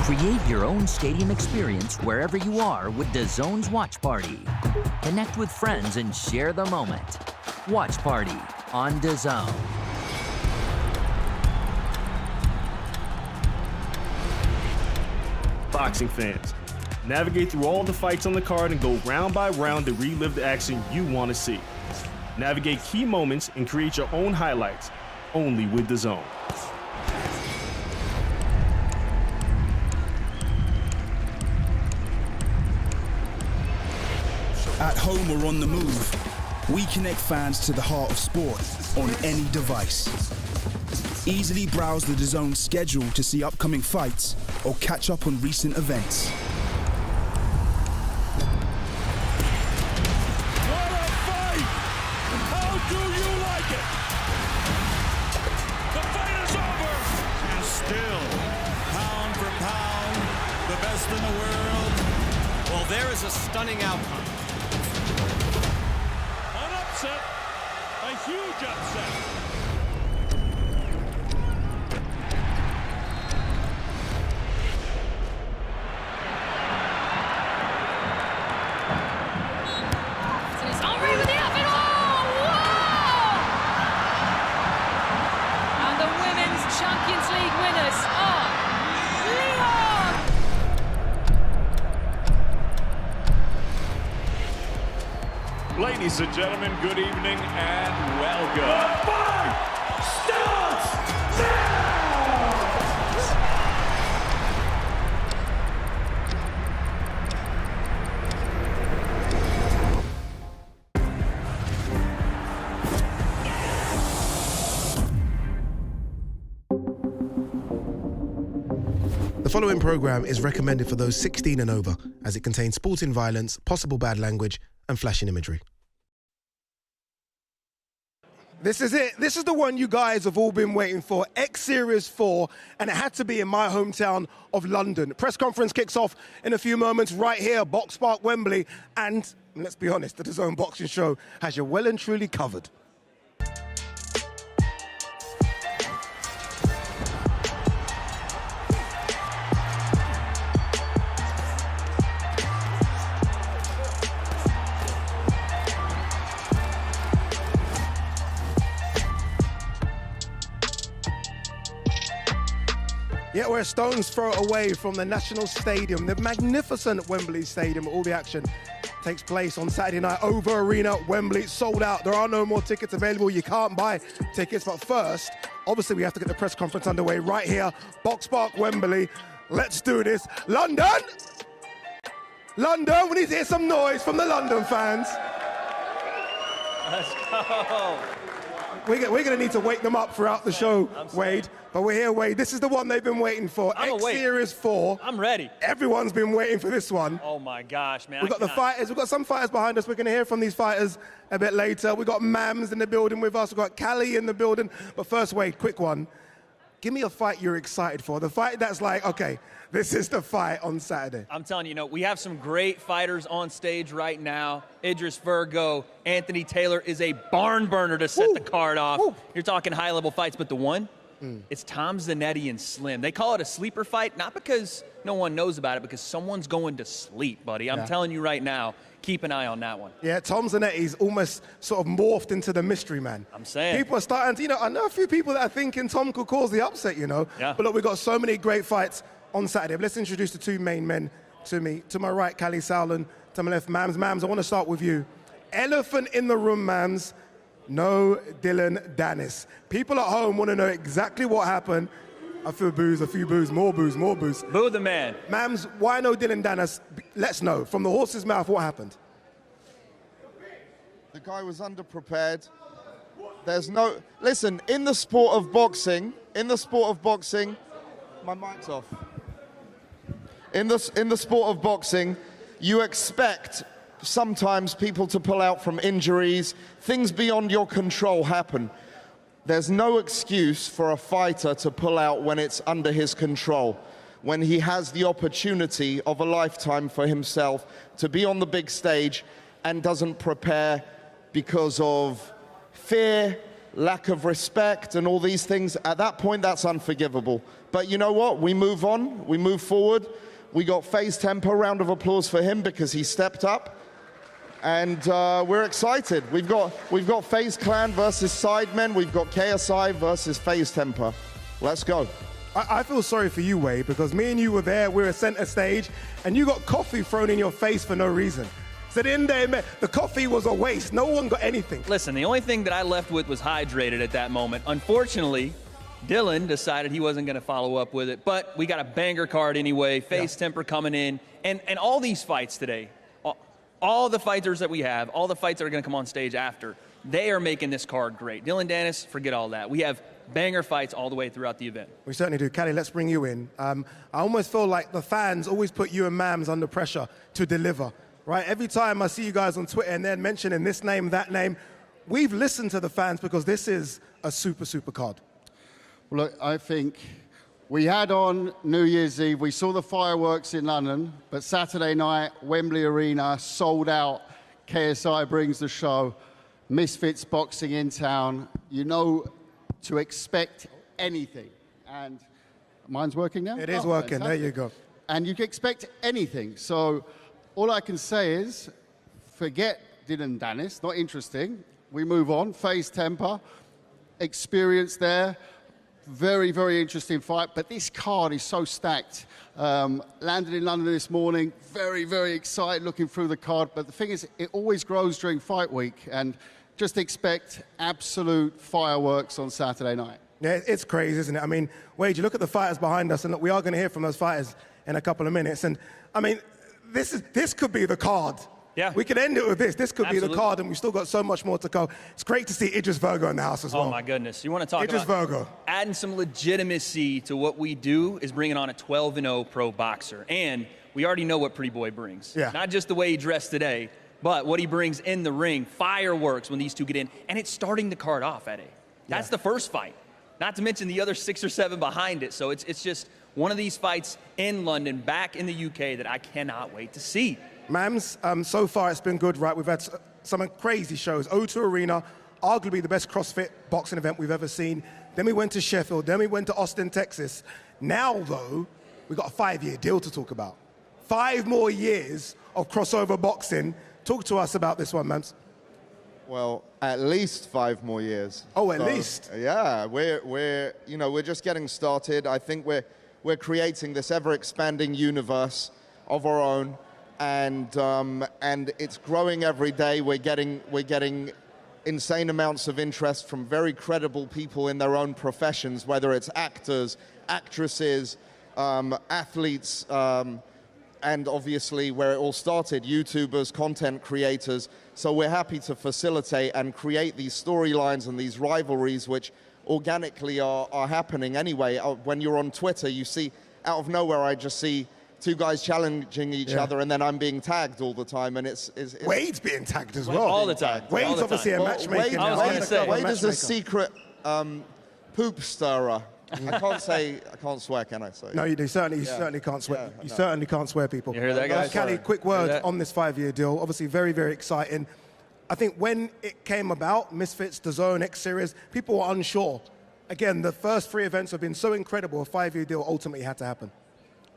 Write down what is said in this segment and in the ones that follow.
Create your own stadium experience wherever you are with DAZN's Watch Party. Connect with friends and share the moment. Watch Party on DAZN. Boxing fans, navigate through all the fights on the card and go round by round to relive the action you want to see. Navigate key moments and create your own highlights, only with DAZN. At home or on the move, we connect fans to the heart of sport on any device. Easily browse the DAZN schedule to see upcoming fights or catch up on recent events. What a fight! How do you like it? The fight is over! And still, pound for pound, the best in the world. Well, there is a stunning outcome. An upset, a huge upset. Champions League winners are Leon! Ladies and gentlemen, good evening and welcome. The fight starts now! The following programme is recommended for those 16 and over, as it contains sporting violence, possible bad language, and flashing imagery. This is it. This is the one you guys have all been waiting for. X Series 4, and it had to be in my hometown of London. Press conference kicks off in a few moments right here, Box Park, Wembley. And let's be honest, the DAZN Boxing Show has you well and truly covered. Yeah, we're a stone's throw away from the National Stadium, the magnificent Wembley Stadium. All the action takes place on Saturday night. Over Arena, Wembley, sold out. There are no more tickets available. You can't buy tickets. But first, obviously, we have to get the press conference underway right here. Box Park, Wembley. Let's do this. London! London, we need to hear some noise from the London fans. Let's go. We're going to need to wake them up throughout the show, Wade. But we're here, Wade. This is the one they've been waiting for. X Series 4. I'm ready. Everyone's been waiting for this one. Oh, my gosh, man. We've got the fighters. We've got some fighters behind us. We're going to hear from these fighters a bit later. We've got Mams in the building with us. We've got Callie in the building. But first, Wade, quick one. Give me a fight you're excited for. The fight that's like, okay, this is the fight on Saturday. I'm telling you, we have some great fighters on stage right now. Idris, Virgo, Anthony Taylor is a barn burner to set the card off. You're talking high-level fights, but the one, it's Tom Zanetti and Slim. They call it a sleeper fight, not because no one knows about it, because someone's going to sleep, buddy. I'm telling you right now, keep an eye on that one. Yeah, Tom Zanetti's almost sort of morphed into the mystery man. I'm saying. People are starting to, I know a few people that are thinking Tom could cause the upset, Yeah. But look, we've got so many great fights on Saturday. But let's introduce the two main men to me. To my right, Callie Sowland. To my left, Mams. Mams, I want to start with you. Elephant in the room, Mams. No Dylan Dennis. People at home want to know exactly what happened. I feel booze, a few boos, more booze, more booze. Boo the man. Mams, why no Dylan Dennis? Let's know. From the horse's mouth, what happened? The guy was underprepared. There's no... Listen, in the sport of boxing, my mic's off. In the sport of boxing, you expect sometimes people to pull out from injuries. Things beyond your control happen. There's no excuse for a fighter to pull out when it's under his control, when he has the opportunity of a lifetime for himself to be on the big stage and doesn't prepare because of fear, lack of respect and all these things, at that point, that's unforgivable. But you know what? We move on. We move forward. We got FaZe Temper, round of applause for him because he stepped up. And we're excited. We've got FaZe Clan versus Sidemen. We've got KSI versus FaZe Temper. Let's go. I feel sorry for you, Wade, because me and you were there. We were center stage, and you got coffee thrown in your face for no reason. So in there, the coffee was a waste. No one got anything. Listen, the only thing that I left with was hydrated at that moment. Unfortunately, Dylan decided he wasn't going to follow up with it, but we got a banger card anyway. FaZe Temper coming in, and all these fights today, all the fighters that we have, all the fights that are going to come on stage after, they are making this card great. Dylan Dennis, forget all that. We have banger fights all the way throughout the event. We certainly do. Callie, let's bring you in. I almost feel like the fans always put you and Mams under pressure to deliver, right? Every time I see you guys on Twitter and they're mentioning this name, that name, we've listened to the fans because this is a super, super card. Look, I think we had on New Year's Eve, we saw the fireworks in London, but Saturday night, Wembley Arena, sold out. KSI brings the show. Misfits boxing in town. You know to expect anything. And mine's working now? It is working. Fantastic. There you go. And you can expect anything. So all I can say is forget Dylan Dennis. Not interesting. We move on. FaZe Temper. Experience there. Very, very interesting fight, but this card is so stacked. Landed in London this morning, very, very excited looking through the card, but the thing is, it always grows during fight week, and just expect absolute fireworks on Saturday night. Yeah, it's crazy, isn't it? I mean, Wade, you look at the fighters behind us, and look, we are going to hear from those fighters in a couple of minutes, and I mean, this could be the card. Yeah. We could end it with this. This could Absolutely. be the card, and we've still got so much more to go. It's great to see Idris Virgo in the house as well. Oh, my goodness. You want to talk Idris about Virgo. adding some legitimacy to what we do is bringing on a 12-0 pro boxer. And we already know what Pretty Boy brings. Yeah. Not just the way he dressed today, but what he brings in the ring, fireworks when these two get in. And it's starting the card off at A. That's the first fight. Not to mention the other 6 or 7 behind it. So it's just one of these fights in London, back in the UK, that I cannot wait to see. Mams, so far it's been good, right? We've had some crazy shows. O2 Arena, arguably the best CrossFit boxing event we've ever seen. Then we went to Sheffield. Then we went to Austin, Texas. Now, though, we've got a 5-year deal to talk about. 5 more years of crossover boxing. Talk to us about this one, Mams. Well, at least 5 more years. Oh, at least. Yeah, we're just getting started. I think we're creating this ever-expanding universe of our own. And it's growing every day. We're getting insane amounts of interest from very credible people in their own professions, whether it's actors, actresses, athletes, and obviously where it all started, YouTubers, content creators. So we're happy to facilitate and create these storylines and these rivalries, which organically are happening anyway. When you're on Twitter, you see out of nowhere, I just see 2 guys challenging each other, and then I'm being tagged all the time, and it's Wade's being tagged as well. All the time. Wade's obviously a matchmaker. Wade is a secret poop stirrer. I can't swear, can I? So, no, you do. You certainly can't swear. You certainly can't swear, people. You hear that, guys? Callie, quick word on this 5-year deal. Obviously, very, very exciting. I think when it came about, Misfits, DAZN, X Series, people were unsure. Again, the first 3 events have been so incredible. A 5-year deal ultimately had to happen.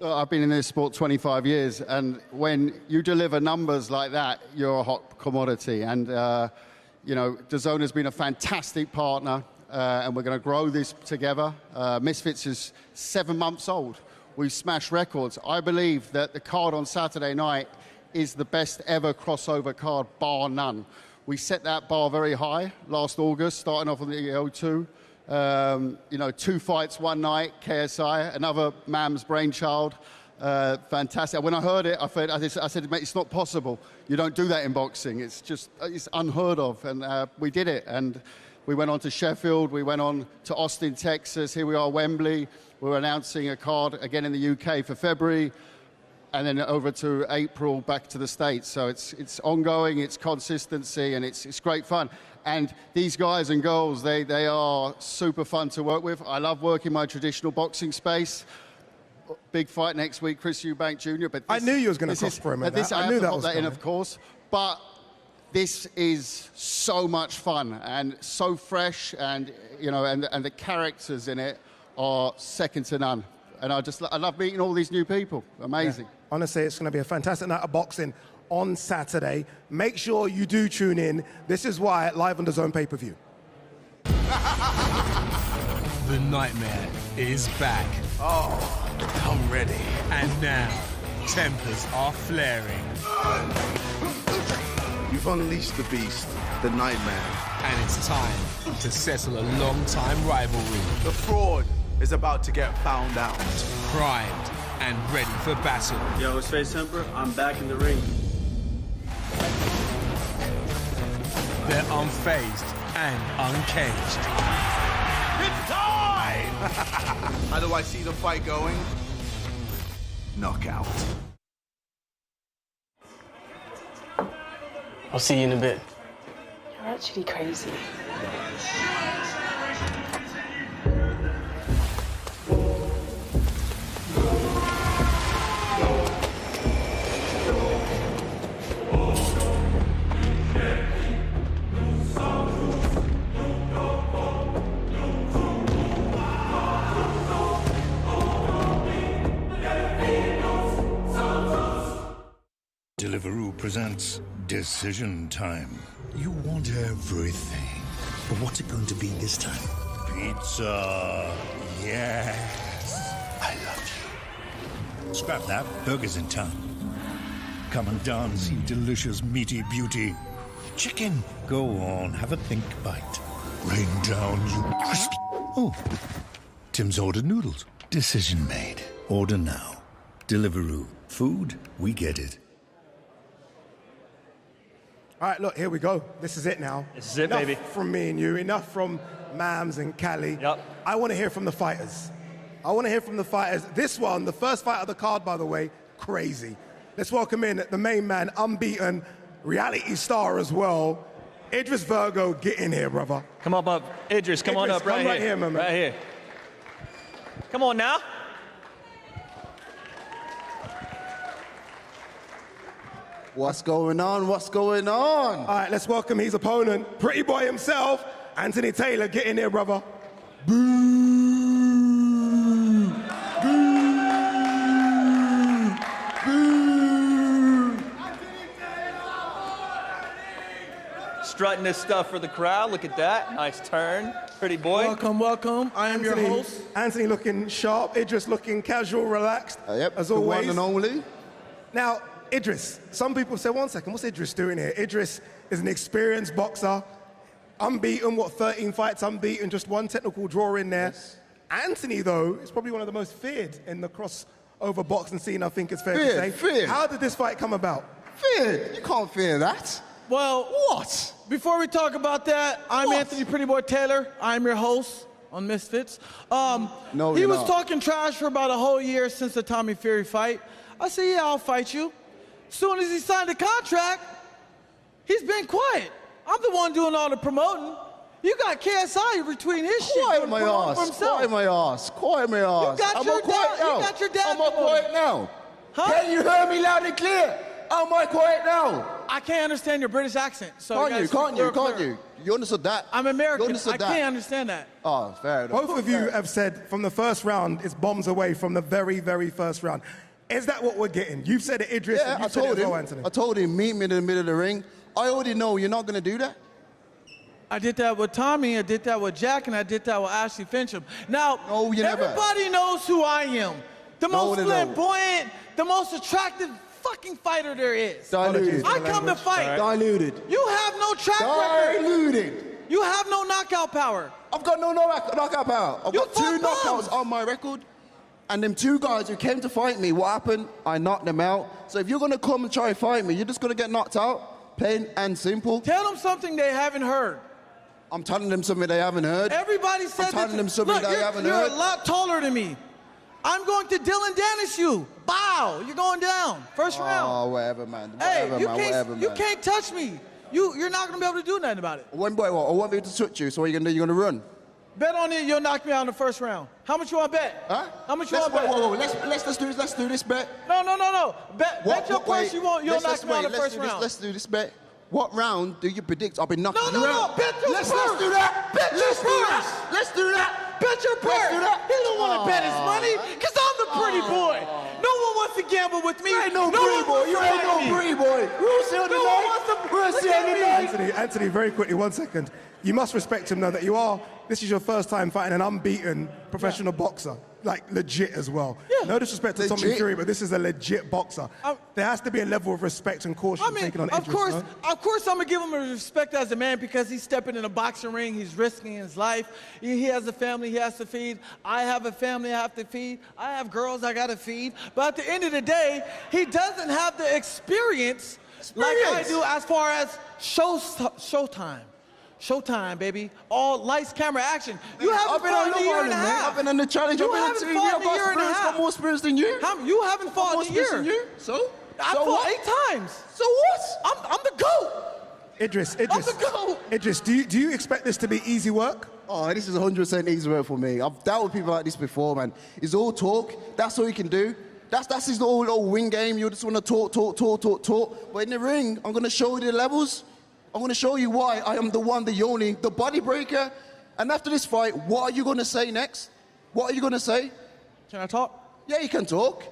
I've been in this sport 25 years, and when you deliver numbers like that, you're a hot commodity. And, DAZN has been a fantastic partner, and we're going to grow this together. Misfits is 7 months old. We've smashed records. I believe that the card on Saturday night is the best ever crossover card, bar none. We set that bar very high last August, starting off on the O2. 2 fights one night, KSI, another Mam's brainchild. Fantastic. When I heard it, I said, mate, it's not possible. You don't do that in boxing. It's unheard of. And we did it. And we went on to Sheffield. We went on to Austin, Texas. Here we are, Wembley. We're announcing a card again in the UK for February. And then over to April, back to the States. So it's ongoing, it's consistency, and it's great fun. And these guys and girls, they are super fun to work with. I love working my traditional boxing space. Big fight next week, Chris Eubank Jr. But I knew you was going to cross for him. I knew that was in, of course. But this is so much fun and so fresh, and you know, and the characters in it are second to none. And I love meeting all these new people. Amazing. Yeah. Honestly, it's going to be a fantastic night of boxing on Saturday. Make sure you do tune in. This is why, live on DAZN pay-per-view. The Nightmare is back. Oh, I'm ready. And now, tempers are flaring. You've unleashed the beast, the Nightmare. And it's time to settle a long-time rivalry. The fraud is about to get found out. Primed and ready for battle. Yo, it's FaZe Temper. I'm back in the ring. They're unfazed and uncaged. It's time! How do I see the fight going? Knockout. I'll see you in a bit. You're actually crazy. Deliveroo presents Decision Time. You want everything. But what's it going to be this time? Pizza. Yes. I love you. Scrap that. Burger's in town. Come and dance, you delicious meaty beauty. Chicken. Go on, have a think bite. Rain down, you crispy. Oh, Tim's ordered noodles. Decision made. Order now. Deliveroo. Food, we get it. All right, look, here we go. This is it now. This is it, enough baby. From me and you, enough from Mams and Cali. Yep. I want to hear from the fighters. I want to hear from the fighters. This one, the first fight of the card, by the way, crazy. Let's welcome in the main man, unbeaten, reality star as well. Idris Virgo, get in here, brother. Come on up. Idris, come on up right come here. My man. Right here. Come on now. What's going on? What's going on? All right, let's welcome his opponent, pretty boy himself, Anthony Taylor. Get in here, brother. Boo! Boo! Boo! Strutting this stuff for the crowd. Look at that. Nice turn. Pretty boy. Welcome, welcome. I am your host. Anthony looking sharp. Idris looking casual, relaxed. Yep, as the always. one and only. Now, Idris, some people say, 1 second, what's Idris doing here? Idris is an experienced boxer, unbeaten, 13 fights unbeaten, just one technical draw in there. Yes. Anthony, though, is probably one of the most feared in the crossover boxing scene, I think it's fair to say. Feared. How did this fight come about? Feared? You can't fear that. Well, What? before we talk about that, I'm What? Anthony Pretty Boy Taylor. I'm your host on Misfits. No, he you're was not. talking trash for about a whole year since the Tommy Fury fight. I said, yeah, I'll fight you. As soon as he signed the contract, he's been quiet. I'm the one doing all the promoting. You got KSI retweeting his shit. Quiet my ass. Quiet my ass. Quiet my ass. You got Am your I quiet dad- now? you got your dad Am I quiet now? Huh? Can you hear me loud and clear? Am I quiet now? I can't understand your British accent. So Can't you? gotta speak Can't clear. you? You understood that? I'm American. You understood I that? can't understand that. Oh, fair enough. Both of you have said from the first round, it's bombs away from the very, very first round. Is that what we're getting? You've said it, Idris, Yeah, and I you've said it told as him. well, Anthony. I told him, meet me in the middle of the ring. I already know you're not going to do that. I did that with Tommy, I did that with Jack, and I did that with Ashley Fincham. Now, No, you never. everybody knows who I am. The No, most they don't. flamboyant, the most attractive fucking fighter there is. Diluted. I come to fight. Diluted. You have no track record. Diluted. You have no knockout power. I've got no knockout power. I've You got 2 fuck bombs. knockouts on my record. And them 2 guys who came to fight me, what happened? I knocked them out. So if you're going to come and try and fight me, you're just going to get knocked out. Plain and simple. Tell them something they haven't heard. I'm telling them something they haven't heard. Everybody said I'm telling that. them something Look, they you're, haven't you're heard. a lot taller than me. I'm going to Dylan Dennis you. Bow. You're going down. First round. Oh, whatever, man. Hey, Whatever, you man. can't, Whatever, you man. can't touch me. You're not going to be able to do nothing about it. I won't be able to touch you, so what are you going to do? You're going to run? Bet on it, you'll knock me out in the first round. How much you want to bet? Huh? How much you want to bet? Whoa. Let's do this bet. No. Bet your price you want, you'll knock me out in the first round. Let's do this bet. What round do you predict I'll be knocking you out? No, bet your Let's purse. do that. Bet your purse. Let's do that. Bet your purse. Let's do that. He don't want to bet his money because I'm the pretty boy. No one wants to gamble with me. You ain't no pretty boy. You ain't no pretty boy. We'll see on the night. We'll see on the night. Anthony, very quickly, 1 second. You must respect him now that this is your first time fighting an unbeaten professional boxer. Like, legit as well. Yeah. No disrespect to Tommy Fury, but this is a legit boxer. There has to be a level of respect and caution taken on Idris. Of course, I'm going to give him a respect as a man because he's stepping in a boxing ring. He's risking his life. He has a family he has to feed. I have a family I have to feed. I have girls I got to feed. But at the end of the day, he doesn't have the experience like I do as far as showtime. Showtime, baby. All lights, camera, action. You haven't fought in a year and a half. I've been on the challenge. I've been on TV. I've got more experience than you. You haven't fought in a year. Than you. So? I fought 8 times. So what? I'm the GOAT. Idris, I'm the GOAT. Idris, do you expect this to be easy work? Oh, this is 100% easy work for me. I've dealt with people like this before, man. It's all talk. That's all you can do. That's his little wing game. You just want to talk. But in the ring, I'm going to show you the levels. I'm going to show you why I am the one, the only, the body breaker. And after this fight, what are you going to say next? What are you going to say? Can I talk? Yeah, you can talk.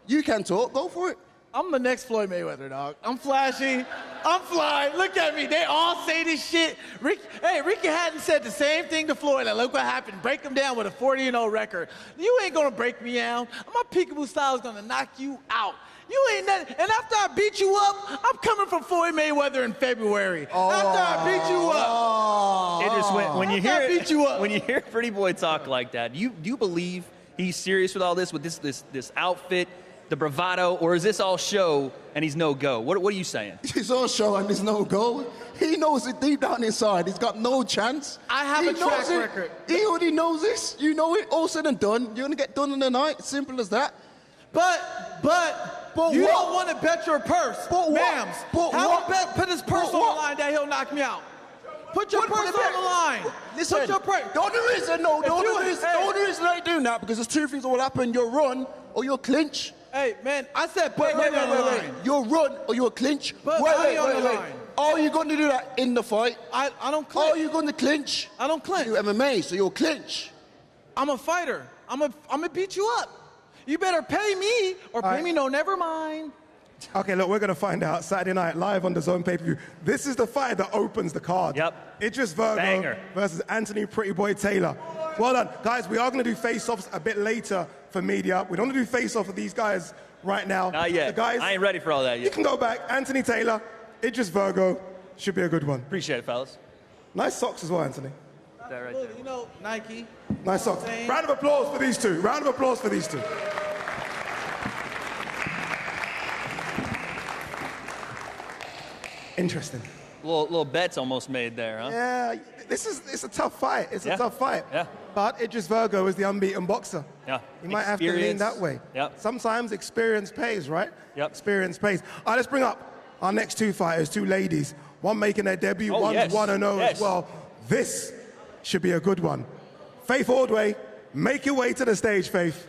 You can talk. Go for it. I'm the next Floyd Mayweather, dog. I'm flashy. I'm fly. Look at me. They all say this shit. Ricky Hatton said the same thing to Floyd. Like, look what happened. Break him down with a 40-0 record. You ain't going to break me down. My peekaboo style is going to knock you out. You ain't nothing. And after I beat you up, I'm coming for Floyd Mayweather in February. After I beat you up. Idris, when you hear Pretty Boy talk like that, do you believe he's serious with all this, with this outfit, the bravado, or is this all show and he's no go? What are you saying? It's all show and there's no go. He knows it deep down inside. He's got no chance. I have a track record. He already knows this. You know it. All said and done. You're gonna get done in the night. Simple as that. But you don't want to bet your purse, ma'ams. Put his purse on the line that he'll knock me out. Put your purse on the line. Listen, put your purse. The only reason I do that because there's 2 things that will happen. You'll run or you'll clinch. Hey, man, I said put money on the line. You'll run or you'll clinch. Put money on the line. Are you going to do that in the fight? I don't clinch. Are you going to clinch? I don't clinch. You MMA, so you'll clinch. I'm a fighter. I'm gonna beat you up. You better pay me or pay me no, never mind. Okay, look, we're going to find out Saturday night live on DAZN PPV. This is the fight that opens the card. Yep. Idris Virgo Banger. versus Anthony Pretty Boy Taylor. Well done. Guys, we are going to do face-offs a bit later for media. We don't want to do face-off with these guys right now. Not yet. The guys, I ain't ready for all that yet. You can go back. Anthony Taylor, Idris Virgo. Should be a good one. Appreciate it, fellas. Nice socks as well, Anthony. That right there. You know, Nike. Nice socks. Round of applause for these two. Round of applause for these two. Interesting. Little bets almost made there, huh? Yeah, it's a tough fight. It's a tough fight. Yeah. But Idris Virgo is the unbeaten boxer. Yeah. You might have to lean that way. Yep. Sometimes experience pays, right? Yep. Experience pays. All right, let's bring up our next 2 fighters, 2 ladies. One making their debut, one's 1-0 as well. This should be a good one. Faith Ordway, make your way to the stage, Faith.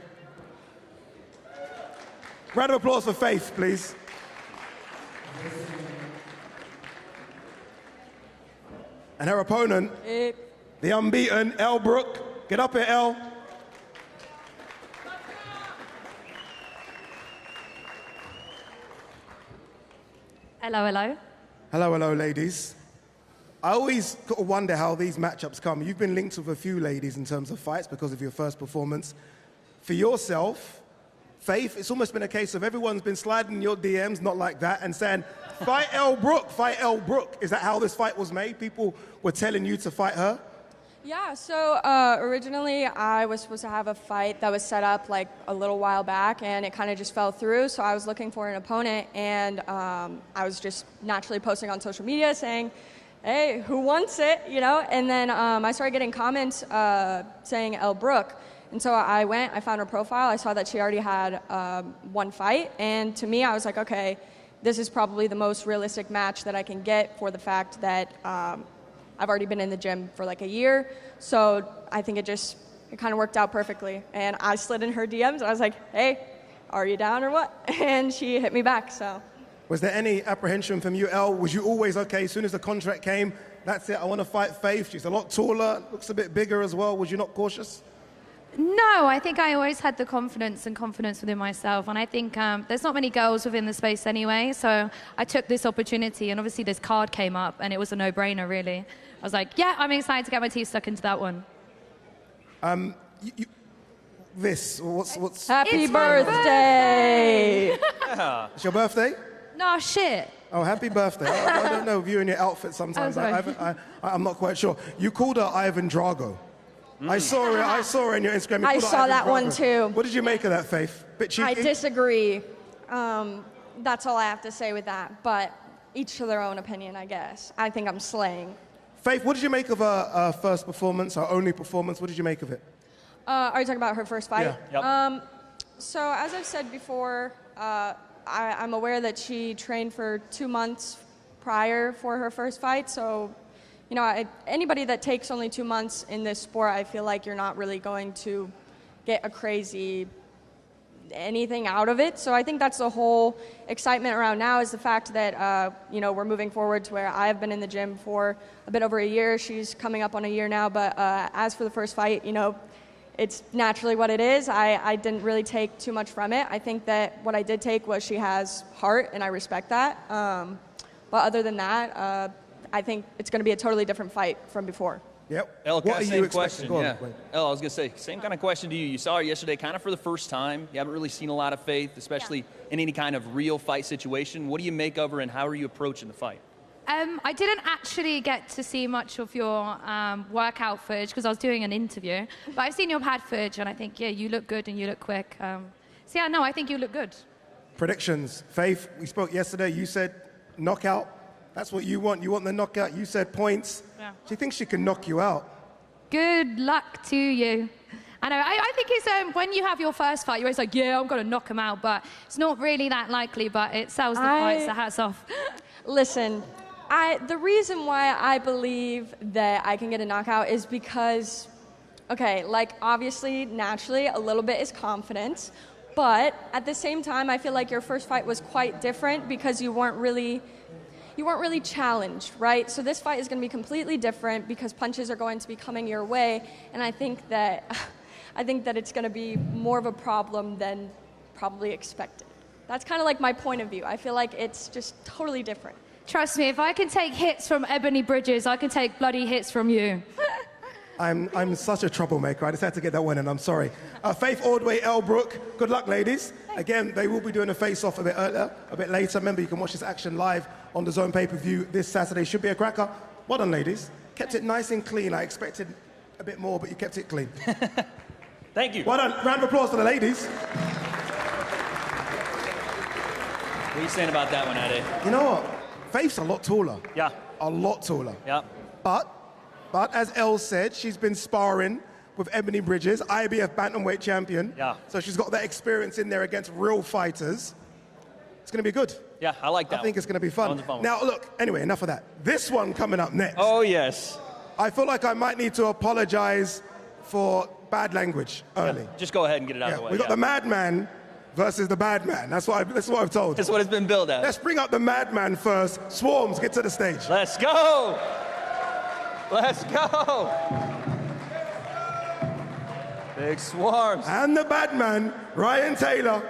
Round of applause for Faith, please. And her opponent, the unbeaten Elle Brooke. Get up here, Elle. Hello, hello. Hello, hello, ladies. I always wonder how these matchups come. You've been linked with a few ladies in terms of fights because of your first performance. For yourself, Faith, it's almost been a case of everyone's been sliding in your DMs, not like that, and saying, fight Elle Brooke, fight Elle Brooke. Is that how this fight was made? People were telling you to fight her? Yeah, so originally I was supposed to have a fight that was set up like a little while back, and it kind of just fell through. So I was looking for an opponent, and I was just naturally posting on social media saying, hey, who wants it, you know? And then I started getting comments saying Elle Brooke. And so I went, I found her profile, I saw that she already had 1 fight, and to me I was like, okay, this is probably the most realistic match that I can get for the fact that I've already been in the gym for like a year, so I think it kind of worked out perfectly. And I slid in her DMs, and I was like, hey, are you down or what? And she hit me back, so. Was there any apprehension from you, Elle? Was you always, okay, as soon as the contract came, that's it, I want to fight Faith. She's a lot taller, looks a bit bigger as well. Was you not cautious? No, I think I always had the confidence within myself. And I think there's not many girls within the space anyway. So I took this opportunity, and obviously this card came up, and it was a no-brainer, really. I was like, yeah, I'm excited to get my teeth stuck into that one. What's Happy birthday! It's your birthday? No, shit. Oh, happy birthday. I don't know, you and your outfit sometimes. I'm not quite sure. You called her Ivan Drago. I saw her in your Instagram. I saw that one too. What did you make of that, Faith? Bit cheeky? I disagree. That's all I have to say with that. But each to their own opinion, I guess. I think I'm slaying. Faith, what did you make of her first performance, her only performance? What did you make of it? Are you talking about her first fight? Yeah. Yep. So as I've said before, I'm aware that she trained for 2 months prior for her first fight. So, you know, anybody that takes only 2 months in this sport, I feel like you're not really going to get a crazy anything out of it. So I think that's the whole excitement around now is the fact that, you know, we're moving forward to where I've been in the gym for a bit over a year. She's coming up on a year now. But as for the first fight, you know, it's naturally what it is. I didn't really take too much from it. I think that what I did take was she has heart, and I respect that. But other than that, I think it's going to be a totally different fight from before. Yep. Elle, what are same you question. expecting? Yeah. Elle, I was going to say, same kind of question to you. You saw her yesterday kind of for the first time. You haven't really seen a lot of Faith, especially in any kind of real fight situation. What do you make of her, and how are you approaching the fight? I didn't actually get to see much of your workout footage because I was doing an interview. But I've seen your pad footage, and I think, yeah, you look good and you look quick. So, yeah, no, I think you look good. Predictions. Faith, we spoke yesterday. You said knockout. That's what you want. You want the knockout. You said points. Yeah. She thinks she can knock you out. Good luck to you. I know. I think it's when you have your first fight, you're always like, yeah, I'm going to knock him out. But it's not really that likely, but it sells the fights, so hats off. Listen. The reason why I believe that I can get a knockout is because, okay, like obviously, naturally, a little bit is confidence, but at the same time, I feel like your first fight was quite different because you weren't really challenged, right? So this fight is going to be completely different because punches are going to be coming your way, and I think that it's going to be more of a problem than probably expected. That's kind of like my point of view. I feel like it's just totally different. Trust me, if I can take hits from Ebony Bridges, I can take bloody hits from you. I'm such a troublemaker. I just had to get that one in. I'm sorry. Faith, Ordway, Elle, Brooke. Good luck, ladies. Again, they will be doing a face-off a bit earlier, a bit later. Remember, you can watch this action live on the DAZN pay-per-view this Saturday. Should be a cracker. Well done, ladies. Kept it nice and clean. I expected a bit more, but you kept it clean. Thank you. Well done. Round of applause for the ladies. What are you saying about that one, Ade? You know what? Faith's a lot taller. Yeah. A lot taller. Yeah. But as Elle said, she's been sparring with Ebony Bridges, IBF bantamweight champion. Yeah. So she's got that experience in there against real fighters. It's going to be good. Yeah, I like that. I think it's going to be fun. Now, look, anyway, enough of that. This one coming up next. Oh, yes. I feel like I might need to apologize for bad language early. Yeah, just go ahead and get it out of the way. We got the madman versus the bad man. That's what I've told. That's what it's been billed as. Let's bring up the madman first. Swarmz, get to the stage. Let's go. Let's go. Big Swarmz. And the bad man, Ryan Taylor.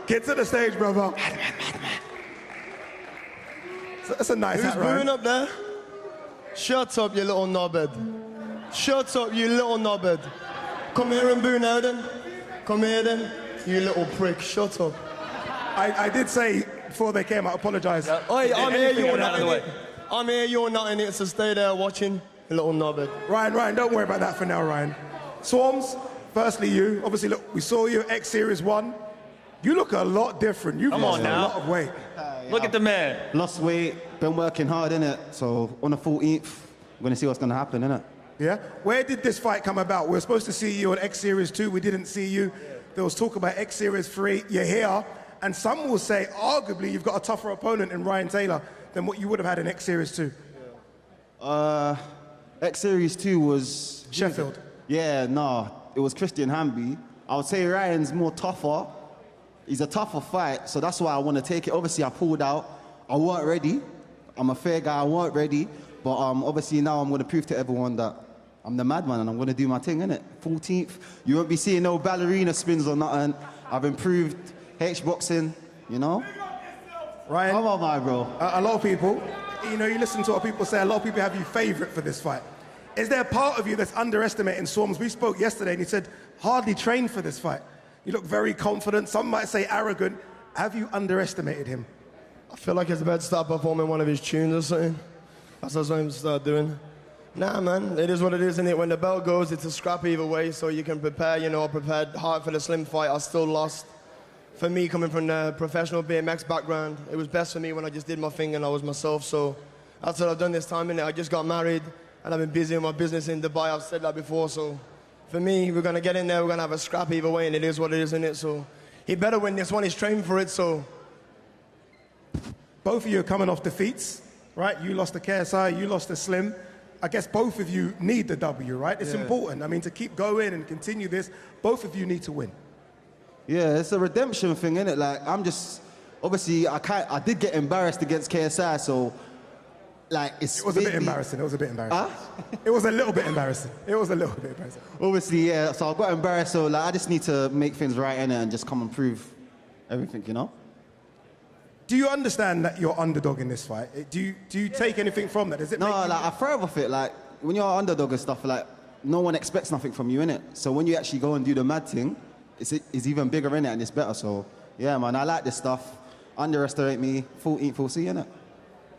Get to the stage, brother. That's a nice hat, Ryan. Who's booing up there? Shut up, you little knobhead. Shut up, you little knobhead. Come here and boo now, then. Come here, then. You little prick, shut up. I did say before they came, I apologise. Oi, I'm here, you're not in it. I'm here, you're not in it, so stay there watching, you little knobhead. Ryan, don't worry about that for now, Ryan. Swarmz, firstly you. Obviously, look, we saw you X Series 1. You look a lot different. You've lost a lot of weight. Look at the man. Lost weight, been working hard, innit? So on the 14th, we're gonna see what's gonna happen, innit? Yeah? Where did this fight come about? We were supposed to see you on X Series 2. We didn't see you. There was talk about X Series 3. You're here. And some will say, arguably, you've got a tougher opponent in Ryan Taylor than what you would have had in X Series 2. X Series 2 was... Sheffield. Yeah, nah. It was Christian Hamby. I would say Ryan's more tougher. He's a tougher fight, so that's why I want to take it. Obviously, I pulled out. I weren't ready. I'm a fair guy, I weren't ready. But obviously now I'm going to prove to everyone that I'm the madman and I'm going to do my thing, innit? 14th, you won't be seeing no ballerina spins or nothing. I've improved H-boxing, you know? Ryan, come on, my bro. A lot of people, you know, you listen to what people say, a lot of people have you favourite for this fight. Is there a part of you that's underestimating Swarmz? We spoke yesterday and he said, hardly trained for this fight. You look very confident, some might say arrogant. Have you underestimated him? I feel like he's about to start performing one of his tunes or something. That's what I'm start doing. Nah, man, it is what it is, isn't it? When the bell goes, it's a scrap either way, so you can prepare, you know, I prepared hard for the Slim fight. I still lost. For me, coming from the professional BMX background, it was best for me when I just did my thing and I was myself, so that's what I've done this time, innit? I just got married, and I've been busy in my business in Dubai. I've said that before, so for me, we're going to get in there, we're going to have a scrap either way, and it is what it is, isn't it? So he better win this one. He's trained for it, so. Both of you are coming off defeats, right? You lost to KSI, you lost to Slim. I guess both of you need the W, right? It's important. I mean, to keep going and continue this, both of you need to win. Yeah, it's a redemption thing, innit? Like, I'm just, obviously, I did get embarrassed against KSI, so, like, it's... It was a bit embarrassing, it was a bit embarrassing. It was a little bit embarrassing. It was a little bit embarrassing. Obviously, yeah, so I got embarrassed, so, like, I just need to make things right, innit, and just come and prove everything, you know? Do you understand that you're underdog in this fight? Do you take anything from that? Does it no, make like, I thrive off it. Like, when you're an underdog and stuff, like, no one expects nothing from you, innit? So when you actually go and do the mad thing, it's even bigger, innit, and it's better. So, yeah, man, I like this stuff. Underestimate me, 14th, we'll see, innit?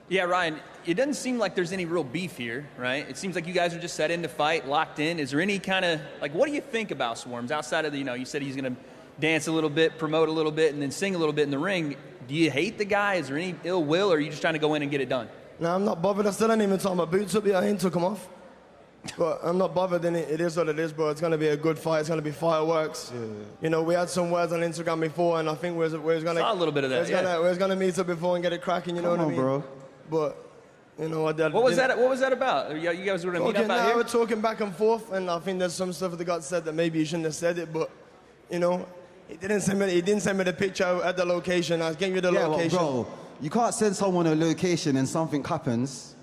Yeah, Ryan, it doesn't seem like there's any real beef here, right? It seems like you guys are just set in to fight, locked in. Is there any kind of, like, what do you think about Swarmz outside of the, you know, you said he's going to dance a little bit, promote a little bit, and then sing a little bit in the ring. Do you hate the guy? Is there any ill will, or are you just trying to go in and get it done? No, I'm not bothered. I still ain't even talking my boots up yet. I ain't took them off. But I'm not bothered in it. It is what it is, bro. It's going to be a good fight. It's going to be fireworks. Yeah. You know, we had some words on Instagram before, and I think we're going to... Saw a little bit of that, We're going to meet up before and get it cracking, you know what I mean? Bro. But, you know... What was that about? You guys were going to meet up out here? We're talking back and forth, and I think there's some stuff that got said that maybe you shouldn't have said it, but, you know... He didn't send me the picture at the location. I gave you the location. Well, bro, you can't send someone a location and something happens.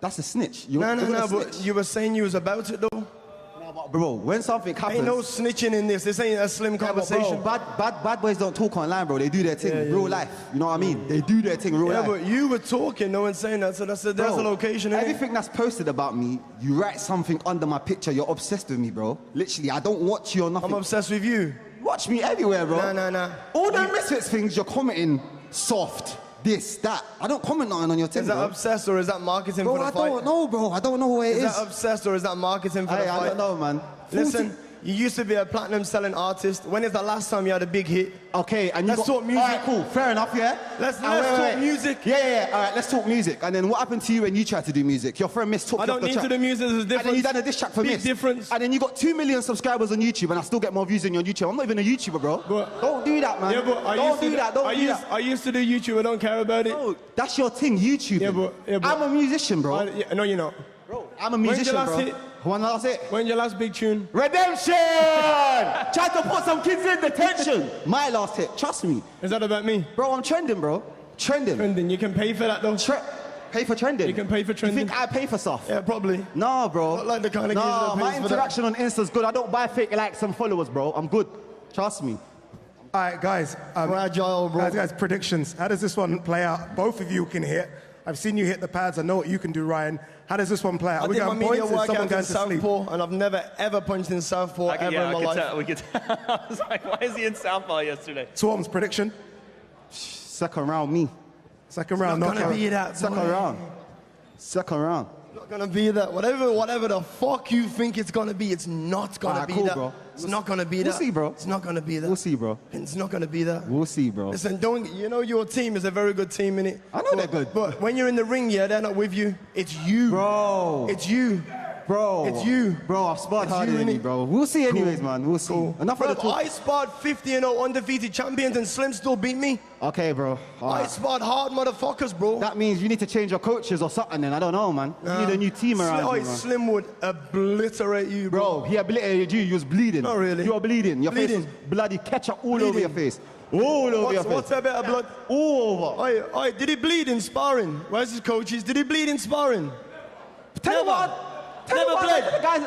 That's a snitch. No, but you were saying you was about it, though. No, but bro, when something happens... Ain't no snitching in this. This ain't a Slim conversation. Bro, bad boys don't talk online, bro. They do their thing, real life. You know what I mean? They do their thing, real life. Yeah, but you were talking, no one's saying that, so that's a location, everything that's posted about me, you write something under my picture, you're obsessed with me, bro. Literally, I don't watch you or nothing. I'm obsessed with you. Watch me everywhere, bro. No. All the misfits things, you're commenting soft, this, that. I don't comment nothing on your thing, Is that obsessed or is that marketing for the fight? I don't know, bro. I don't know what it is. Is that obsessed or is that marketing for the fight? I don't know, man. Listen, you used to be a platinum selling artist. When is the last time you had a big hit? Okay, and let's talk music. All right, cool. Fair enough, yeah? Let's talk music. Yeah. All right, let's talk music. And then what happened to you when you tried to do music? Your friend Miss took you off the track. I don't need to do music. There's a difference. And then you done a diss track for Miss. Difference. And then you got 2 million subscribers on YouTube, and I still get more views than you on YouTube. I'm not even a YouTuber, bro. But, don't do that, man. Yeah, but don't do that. I used to do YouTube. I don't care about it. No, that's your thing, YouTube. Yeah, but I'm a musician, bro. No, you're not. Bro, I'm a musician, bro. When last hit? When's your last big tune? Redemption! Tried to put some kids in detention. My last hit, trust me. Is that about me? Bro, I'm trending, bro. Trending. You can pay for that, though. Pay for trending? You can pay for trending. You think I pay for stuff? Yeah, probably. No, bro. Not like the kind of no, kids that my pays for interaction on Insta's good. I don't buy fake likes and followers, bro. I'm good. Trust me. All right, guys. Fragile, bro. Guys, predictions. How does this one play out? Both of you can hit. I've seen you hit the pads. I know what you can do, Ryan. How does this one play out? I did my media workout in Southpaw, and I've never, ever punched in Southpaw ever in my life. We could tell. I was like, why is he in Southpaw yesterday? Swarmz, prediction? Second round, me. Second round, not gonna be that. Second round. Not gonna be that. Whatever the fuck you think it's gonna be, it's not gonna be that. Bro. It's not gonna be that. We'll see, bro. It's not gonna be that. We'll see, bro. It's not gonna be that. We'll see, bro. Listen, you know your team is a very good team, innit? I know they're good. But when you're in the ring, they're not with you. It's you. Bro. It's you. Bro. It's you. Bro, I've sparred It's harder you, than you, innit? bro. We'll see anyways, man. We'll see. Enough of the Bro, talk. I sparred 50-0 undefeated champions and Slim still beat me. Okay, bro. All I right. sparred hard motherfuckers, bro. That means you need to change your coaches or something then. I don't know, man. You need a new team around you, man. Slim would obliterate you, bro. He obliterated you. You was bleeding. Not really. You were bleeding. Your Bleeding. face was bloody ketchup all over your face. All over your face. What's a bit of blood? All over. Oi, did he bleed in sparring? Where's his coaches? Did he bleed in sparring? Tell me what. Never bled. Guys.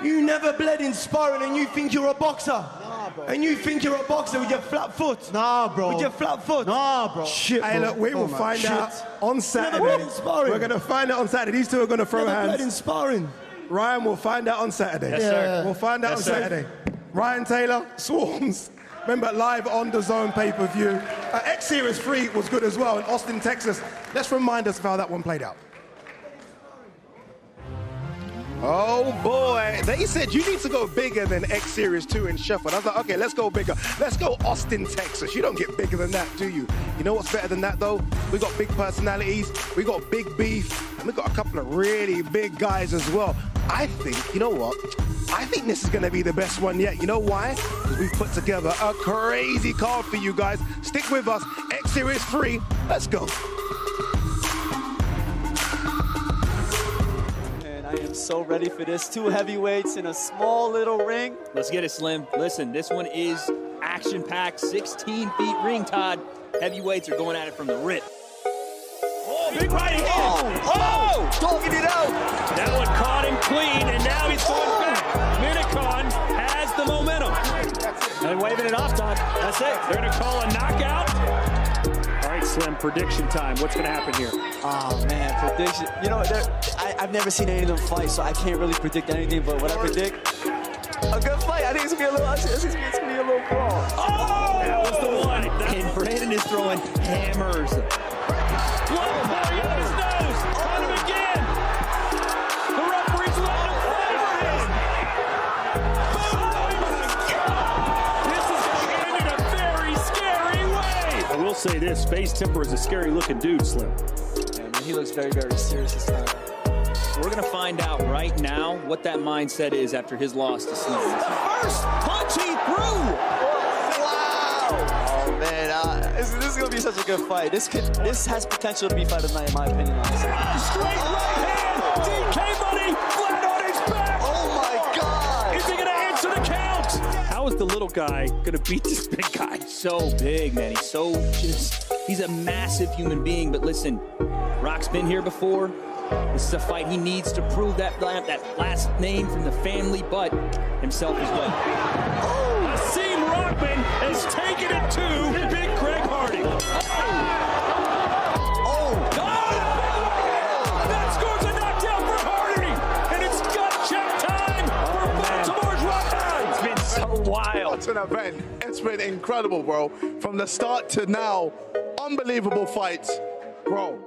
You never bled in sparring and you think you're a boxer. Nah, bro. And you think you're a boxer with your flat foot. Nah, bro. With your flat foot. Nah, bro. Shit, bro. Hey, look, we will find out on Saturday. Never bled in sparring. We're going to find out on Saturday. These two are going to throw Never hands. bled in sparring. Ryan, we'll find out on Saturday. Yes, sir. We'll find out Yes, on sir. Saturday. Ryan Taylor, Swarmz. Remember, live on DAZN pay-per-view. X Series 3 was good as well in Austin, Texas. Let's remind us of how that one played out. Oh boy, they said you need to go bigger than X Series 2 in Sheffield. I was like, okay, let's go bigger. Let's go Austin, Texas. You don't get bigger than that, do you? You know what's better than that though? We got big personalities, we got big beef, and we got a couple of really big guys as well. I think, you know what? I think this is gonna be the best one yet. You know why? Because we've put together a crazy card for you guys. Stick with us, X Series 3, let's go. I am so ready for this. 2 heavyweights in a small little ring. Let's get it, Slim. Listen, this one is action-packed, 16 feet ring, Todd. Heavyweights are going at it from the rip. Oh, big right hand. Oh, dogging it out. That one caught him clean, and now he's going back. Minicon has the momentum. And waving it off, Todd. That's it. They're going to call a knockout. All right, Slim, prediction time. What's going to happen here? Oh, man, prediction. You know, I've never seen any of them fight, so I can't really predict anything, but what I predict, a good fight. I think it's going to be a little brawl. Oh! That was the one. And Brandon is throwing hammers. Blood pouring out his nose. On him again. The referee's letting him fight again. Oh, my God. This is going to end in a very scary way. I will say this. FaZe Temper is a scary-looking dude, Slim. Yeah, man, he looks very, very serious this time. We're going to find out right now what that mindset is after his loss to Slim. First punch he threw. Oh, man, this is going to be such a good fight. This has potential to be fight of the night, in my opinion, honestly. Straight right hand. DK Money flat on his back. Oh, my God. Is he going to answer the count? How is the little guy going to beat this big guy? So big, man. He's a massive human being. But listen, Rock's been here before. This is a fight he needs to prove that last name from the family, but himself as well. Oh, Asim Rockman has taken it to Big Greg Hardy. That scores a knockdown for Hardy, and it's gut check time for Baltimore's Rockman. It's been so wild. What an event. It's been incredible, bro. From the start to now, unbelievable fights, bro.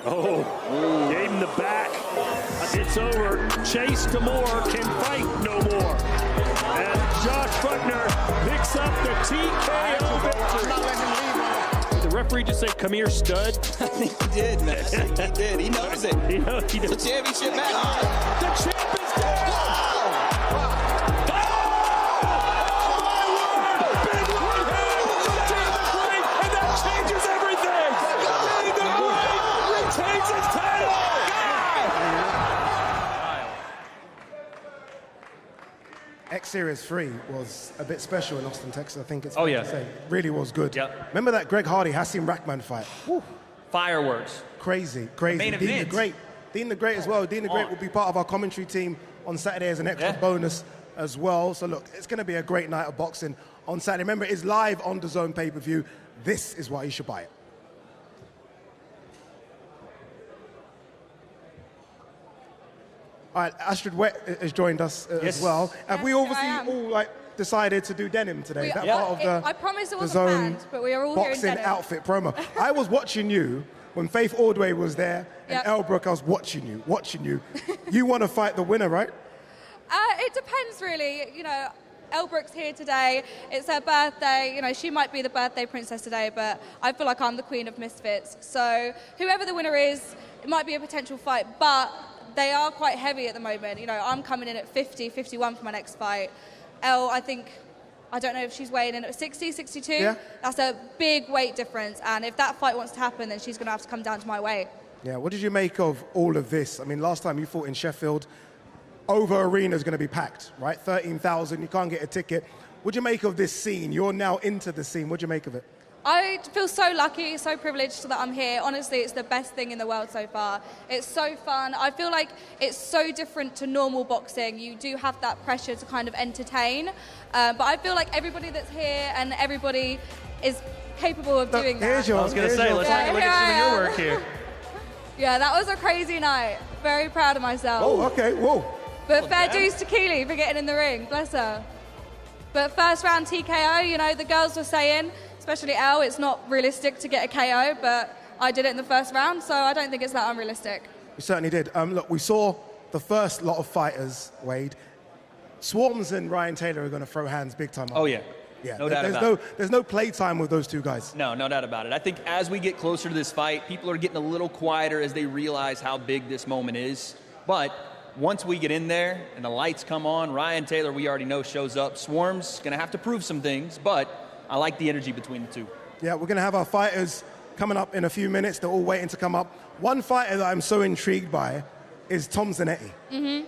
Oh, gave him the back. It's over. Chase Demore can fight no more. As Josh Brueckner picks up the TKO victory. Did the referee just say, "Come here, stud"? I think he did, man. I think he did. He knows it. He knows. The championship match. The champ is dead. X Series 3 was a bit special in Austin, Texas. I think it's Oh, yeah. fair to say. Really was good. Yep. Remember that Greg Hardy, Hasim Rahman fight? Whew. Fireworks. Crazy. Main Dean event. the Great. Dean the Great as well. Dean the Great will be part of our commentary team on Saturday as an extra bonus as well. So look, it's going to be a great night of boxing on Saturday. Remember, it's live on DAZN pay-per-view. This is why you should buy it. All right, Astrid Wet has joined us as well. Have we obviously all decided to do denim today? Is that part of the I promise it DAZN wasn't planned, but we are all here in boxing denim. outfit promo? I was watching you when Faith Ordway was there and Elle Brooke. I was watching you. You want to fight the winner, right? It depends, really. You know, Elle Brooke's here today. It's her birthday. You know, she might be the birthday princess today, but I feel like I'm the queen of misfits. So whoever the winner is, it might be a potential fight, but they are quite heavy at the moment. You know, I'm coming in at 50, 51 for my next fight. Elle, I don't know if she's weighing in at 60, 62. Yeah. That's a big weight difference, and if that fight wants to happen, then she's going to have to come down to my weight. Yeah, what did you make of all of this? I mean, last time you fought in Sheffield, over arena's going to be packed, right? 13,000, you can't get a ticket. What do you make of this scene? You're now into the scene. What do you make of it? I feel so lucky, so privileged that I'm here. Honestly, it's the best thing in the world so far. It's so fun. I feel like it's so different to normal boxing. You do have that pressure to kind of entertain. But I feel like everybody that's here and everybody is capable of doing that. I was going to say, let's take a look at some of your work here. Yeah, that was a crazy night. Very proud of myself. Oh, okay, whoa. But fair dues to Keely for getting in the ring, bless her. But first round TKO, you know, the girls were saying, especially Elle, it's not realistic to get a KO, but I did it in the first round, so I don't think it's that unrealistic. You certainly did. Look, we saw the first lot of fighters, Wade. Swarmz and Ryan Taylor are going to throw hands big time. Oh, yeah. Yeah, No doubt about it. There's no play time with those two guys. No doubt about it. I think as we get closer to this fight, people are getting a little quieter as they realize how big this moment is. But once we get in there and the lights come on, Ryan Taylor, we already know, shows up. Swarmz going to have to prove some things, but I like the energy between the two. Yeah, we're going to have our fighters coming up in a few minutes. They're all waiting to come up. One fighter that I'm so intrigued by is Tom Zanetti.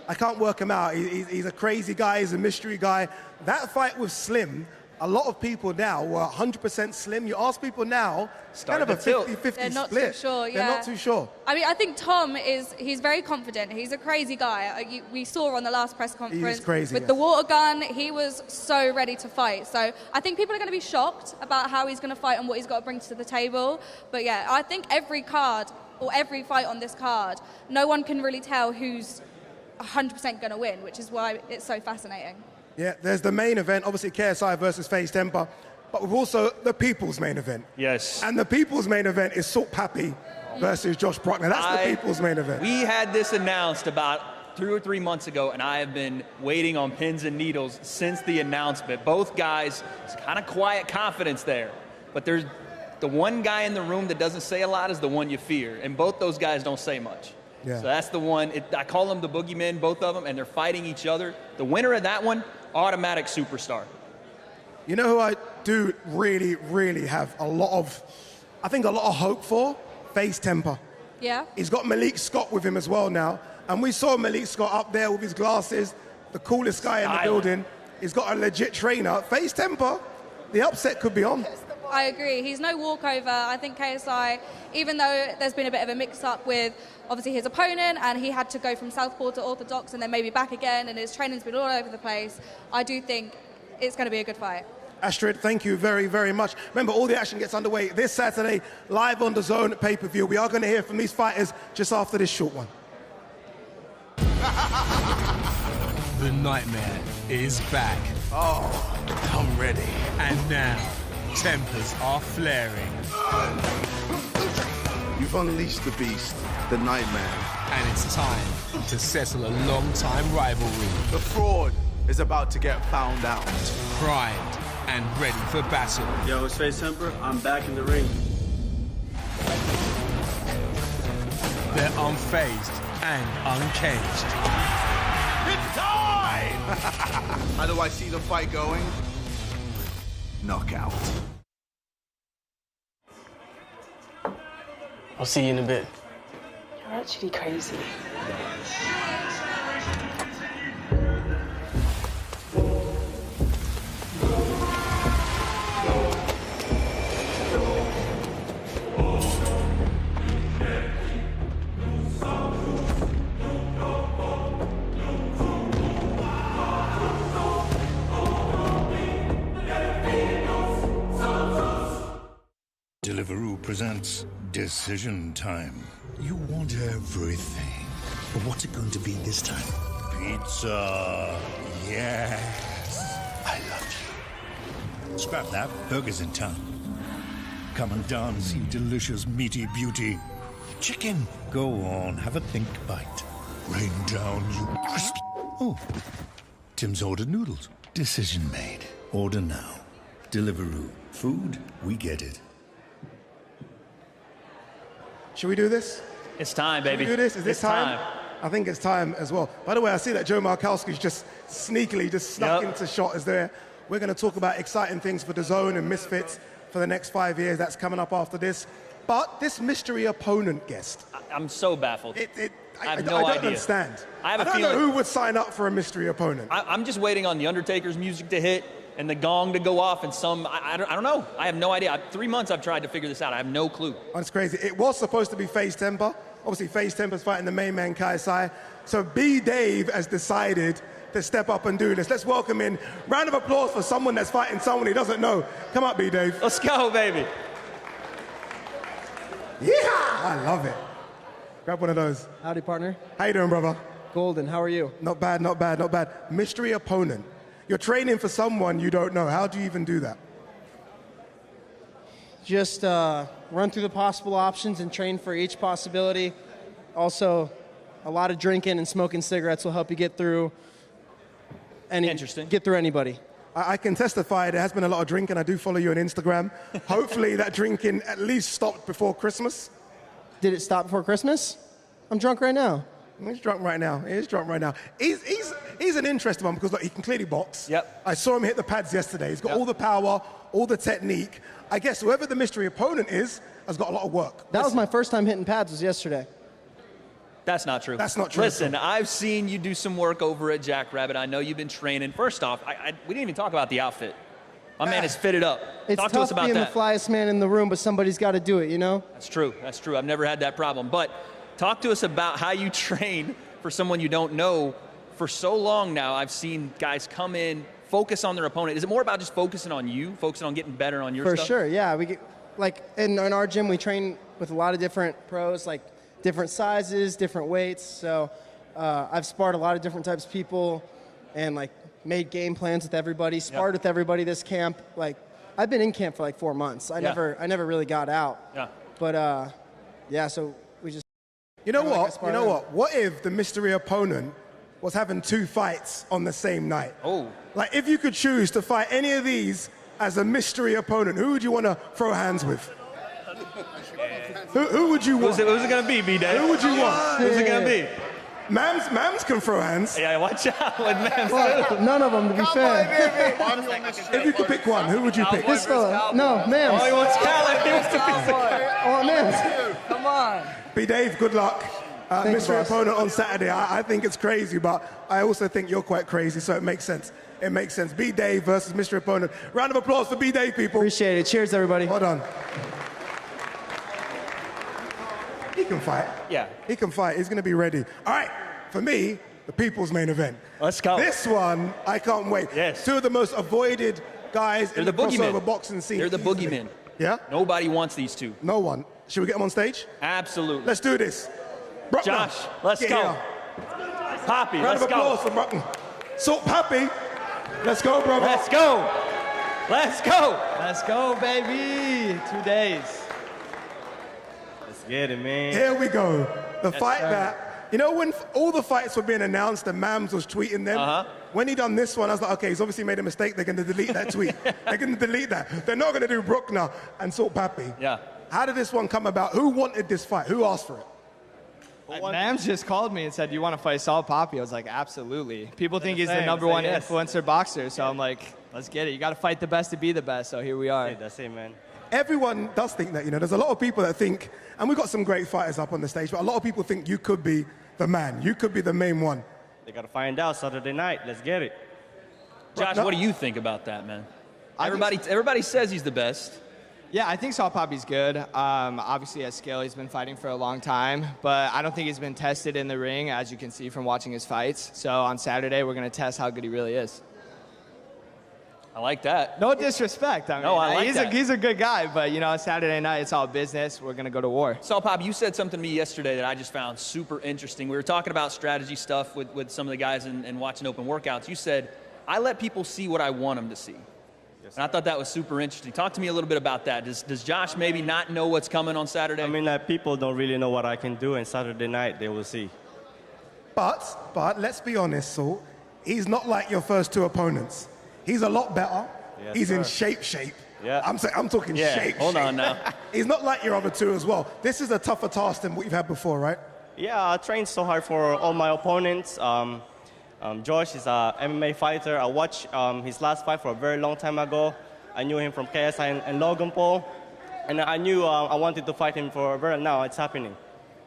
I can't work him out. He's a crazy guy. He's a mystery guy. That fight with Slim, a lot of people now were 100% Slim. You ask people now, it's kind of a 50-50 split. They're not too sure, yeah. They're not too sure. I mean, I think Tom he's very confident. He's a crazy guy. We saw on the last press conference crazy, with the water gun, he was so ready to fight. So I think people are going to be shocked about how he's going to fight and what he's got to bring to the table. But yeah, I think every card or every fight on this card, no one can really tell who's 100% going to win, which is why it's so fascinating. Yeah, there's the main event, obviously KSI versus FaZe Temper, but we've also the people's main event. Yes. And the people's main event is Salt Papi versus Josh Brueckner. That's the people's main event. We had this announced about 2 or 3 months ago, and I have been waiting on pins and needles since the announcement. Both guys, it's kind of quiet confidence there, but there's the one guy in the room that doesn't say a lot is the one you fear, and both those guys don't say much. Yeah. So that's the one. I call them the boogeymen, both of them, and they're fighting each other. The winner of that one, automatic superstar. You know who I do really, really have a lot of hope for? FaZe Temper. Yeah. He's got Malik Scott with him as well now. And we saw Malik Scott up there with his glasses, the coolest guy in the building. He's got a legit trainer. FaZe Temper, the upset could be on. I agree. He's no walkover. I think KSI, even though there's been a bit of a mix-up with obviously his opponent and he had to go from southpaw to orthodox and then maybe back again and his training's been all over the place, I do think it's going to be a good fight. Astrid, thank you very, very much. Remember, all the action gets underway this Saturday, live on DAZN pay-per-view. We are going to hear from these fighters just after this short one. The Nightmare is back. Oh, I'm ready. And now, tempers are flaring. You've unleashed the beast, the Nightmare. And it's time to settle a long-time rivalry. The fraud is about to get found out. Primed and ready for battle. Yo, it's FaZe Temper. I'm back in the ring. They're unfazed and uncaged. It's time! How do I see the fight going? Knockout. I'll see you in a bit. You're actually crazy. Deliveroo presents Decision Time. You want everything. But what's it going to be this time? Pizza. Yes. I love you. Scrap that. Burger's in town. Come and dance, you delicious meaty beauty. Chicken. Go on, have a think bite. Rain down, you crispy. Oh, Tim's ordered noodles. Decision made. Order now. Deliveroo. Food, we get it. Should we do this? It's time, baby. Should we do this? Is this It's time? I think it's time as well. By the way, I see that Joe Markowski's just sneakily just snuck into shot as there. We're going to talk about exciting things for DAZN and Misfits for the next 5 years. That's coming up after this. But this mystery opponent guest. I'm so baffled. I have no I don't idea. understand. I have a don't feeling know who would sign up for a mystery opponent. I'm just waiting on the Undertaker's music to hit and the gong to go off and I don't know. I have no idea. 3 months I've tried to figure this out. I have no clue. That's crazy. It was supposed to be FaZe Temper. Obviously, FaZe Temper's fighting the main man, KSI. So B-Dave has decided to step up and do this. Let's welcome in. Round of applause for someone that's fighting someone he doesn't know. Come up, B-Dave. Let's go, baby. Yeah! I love it. Grab one of those. Howdy, partner. How you doing, brother? Golden, how are you? Not bad, not bad, not bad. Mystery opponent. You're training for someone you don't know. How do you even do that? Just run through the possible options and train for each possibility. Also, a lot of drinking and smoking cigarettes will help you get through anybody. I can testify there has been a lot of drinking. I do follow you on Instagram. Hopefully that drinking at least stopped before Christmas. Did it stop before Christmas? I'm drunk right now. He's drunk right now. He is drunk right now. He's an interesting one because look, he can clearly box. Yep. I saw him hit the pads yesterday. He's got all the power, all the technique. I guess whoever the mystery opponent is has got a lot of work. That was my first time hitting pads was yesterday. That's not true. That's not true. Listen, I've seen you do some work over at Jackrabbit. I know you've been training. First off, we didn't even talk about the outfit. My man is fitted up. It's Talk to us tough about being that. the flyest man in the room, but somebody's got to do it, you know? That's true. That's true. I've never had that problem. But talk to us about how you train for someone you don't know. For so long now, I've seen guys come in, focus on their opponent. Is it more about just focusing on you, focusing on getting better on your For stuff? sure, yeah. We get, like in our gym, we train with a lot of different pros, like different sizes, different weights. So I've sparred a lot of different types of people and like made game plans with everybody, sparred with everybody this camp. Like I've been in camp for like 4 months. I never really got out. Yeah. But yeah, so we just. You know what? You know what? What if the mystery opponent was having 2 fights on the same night? Oh. Like if you could choose to fight any of these as a mystery opponent, who would you want to throw hands with? Who would you want? Who's it going to be, B-Dave? Who would you want? Who's it going to be? Mams can throw hands. Yeah, watch out with Mams. Well, none of them, to be fair. If you could pick one, who would you pick? This fella. No, Mams. Oh, he wants Callum. He wants to be Oh, Mams. Come on. B. Dave, good luck. Mystery boss. opponent on Saturday. I think it's crazy, but I also think you're quite crazy, so it makes sense. It makes sense. B. Dave versus mystery opponent. Round of applause for B. Dave, people. Appreciate it. Cheers, everybody. Hold on. He can fight. Yeah. He can fight. He's going to be ready. All right. For me, the people's main event. Let's go. This one, I can't wait. Yes. 2 of the most avoided guys in the crossover boxing scene. They're the boogeymen. Yeah? Nobody wants these 2. No one. Should we get them on stage? Absolutely. Let's do this. Brueckner, Josh, let's get go. here. Papi, Round let's of applause go. for Brueckner. So, Papi, let's go, brother. Let's go. Let's go. Let's go, baby. 2 days. Let's get it, man. Here we go. The Yes, fight sir. that, you know, when all the fights were being announced and Mams was tweeting them, when he done this one, I was like, okay, he's obviously made a mistake. They're going to delete that tweet. They're going to delete that. They're not going to do Brueckner and Salt Papi. Yeah. How did this one come about? Who wanted this fight? Who asked for it? Mams just called me and said, you want to fight Salt Papi? I was like, absolutely. People think he's the same. number Say one yes. influencer boxer, so I'm like, let's get it. You got to fight the best to be the best, so here we are. That's it, man. Everyone does think that, you know. There's a lot of people that think, and we've got some great fighters up on the stage, but a lot of people think you could be the man. You could be the main one. They got to find out Saturday night. Let's get it. Josh, what do you think about that, man? Everybody says he's the best. Yeah, I think Salt Papi's good. Obviously, as skill, he's been fighting for a long time, but I don't think he's been tested in the ring, as you can see from watching his fights. So on Saturday, we're going to test how good he really is. I like that. No disrespect. I mean, No, I like that. He's a good guy, but, you know, Saturday night, it's all business. We're going to go to war. Salt Papi, you said something to me yesterday that I just found super interesting. We were talking about strategy stuff with some of the guys and watching open workouts. You said, I let people see what I want them to see. And I thought that was super interesting. Talk to me a little bit about that. Does Josh maybe not know what's coming on Saturday? I mean, people don't really know what I can do, and Saturday night they will see. But let's be honest, Salt. He's not like your first 2 opponents. He's a lot better. Yes, He's in sir. shape. Yeah. I'm talking shape. Hold on now. He's not like your other two as well. This is a tougher task than what you've had before, right? Yeah, I trained so hard for all my opponents. Josh is a MMA fighter. I watched his last fight for a very long time ago. I knew him from KSI and Logan Paul. And I knew I wanted to fight him for very now. It's happening.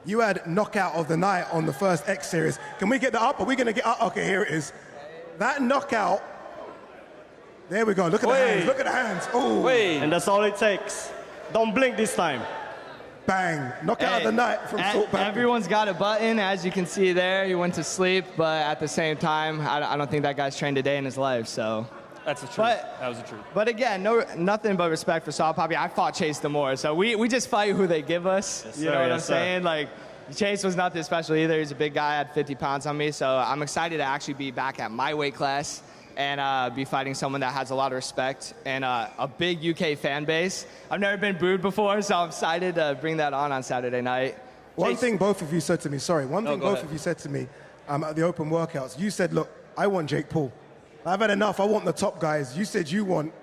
You had knockout of the night on the first X series. Can we get that up? Are we going to get up? Okay, here it is. That knockout. There we go. Look at the hands. Look at the hands. Oh. And that's all it takes. Don't blink this time. Bang. Knockout of the night from Salt Papi. Everyone's got a button, as you can see there. He went to sleep, but at the same time, I don't think that guy's trained a day in his life, so. That's the truth. That was the truth. But again, nothing but respect for Salt Papi. I fought Chase Demore, so we just fight who they give us. Yes, you know sir, what I'm yes, sir. saying? Like, Chase was not this special either. He's a big guy, had 50 pounds on me, so I'm excited to actually be back at my weight class and be fighting someone that has a lot of respect and a big UK fan base. I've never been booed before, so I'm excited to bring that on Saturday night. One thing both of you said to me, one thing go both ahead. of you said to me at the open workouts, you said, look, I want Jake Paul. I've had enough. I want the top guys. You said you want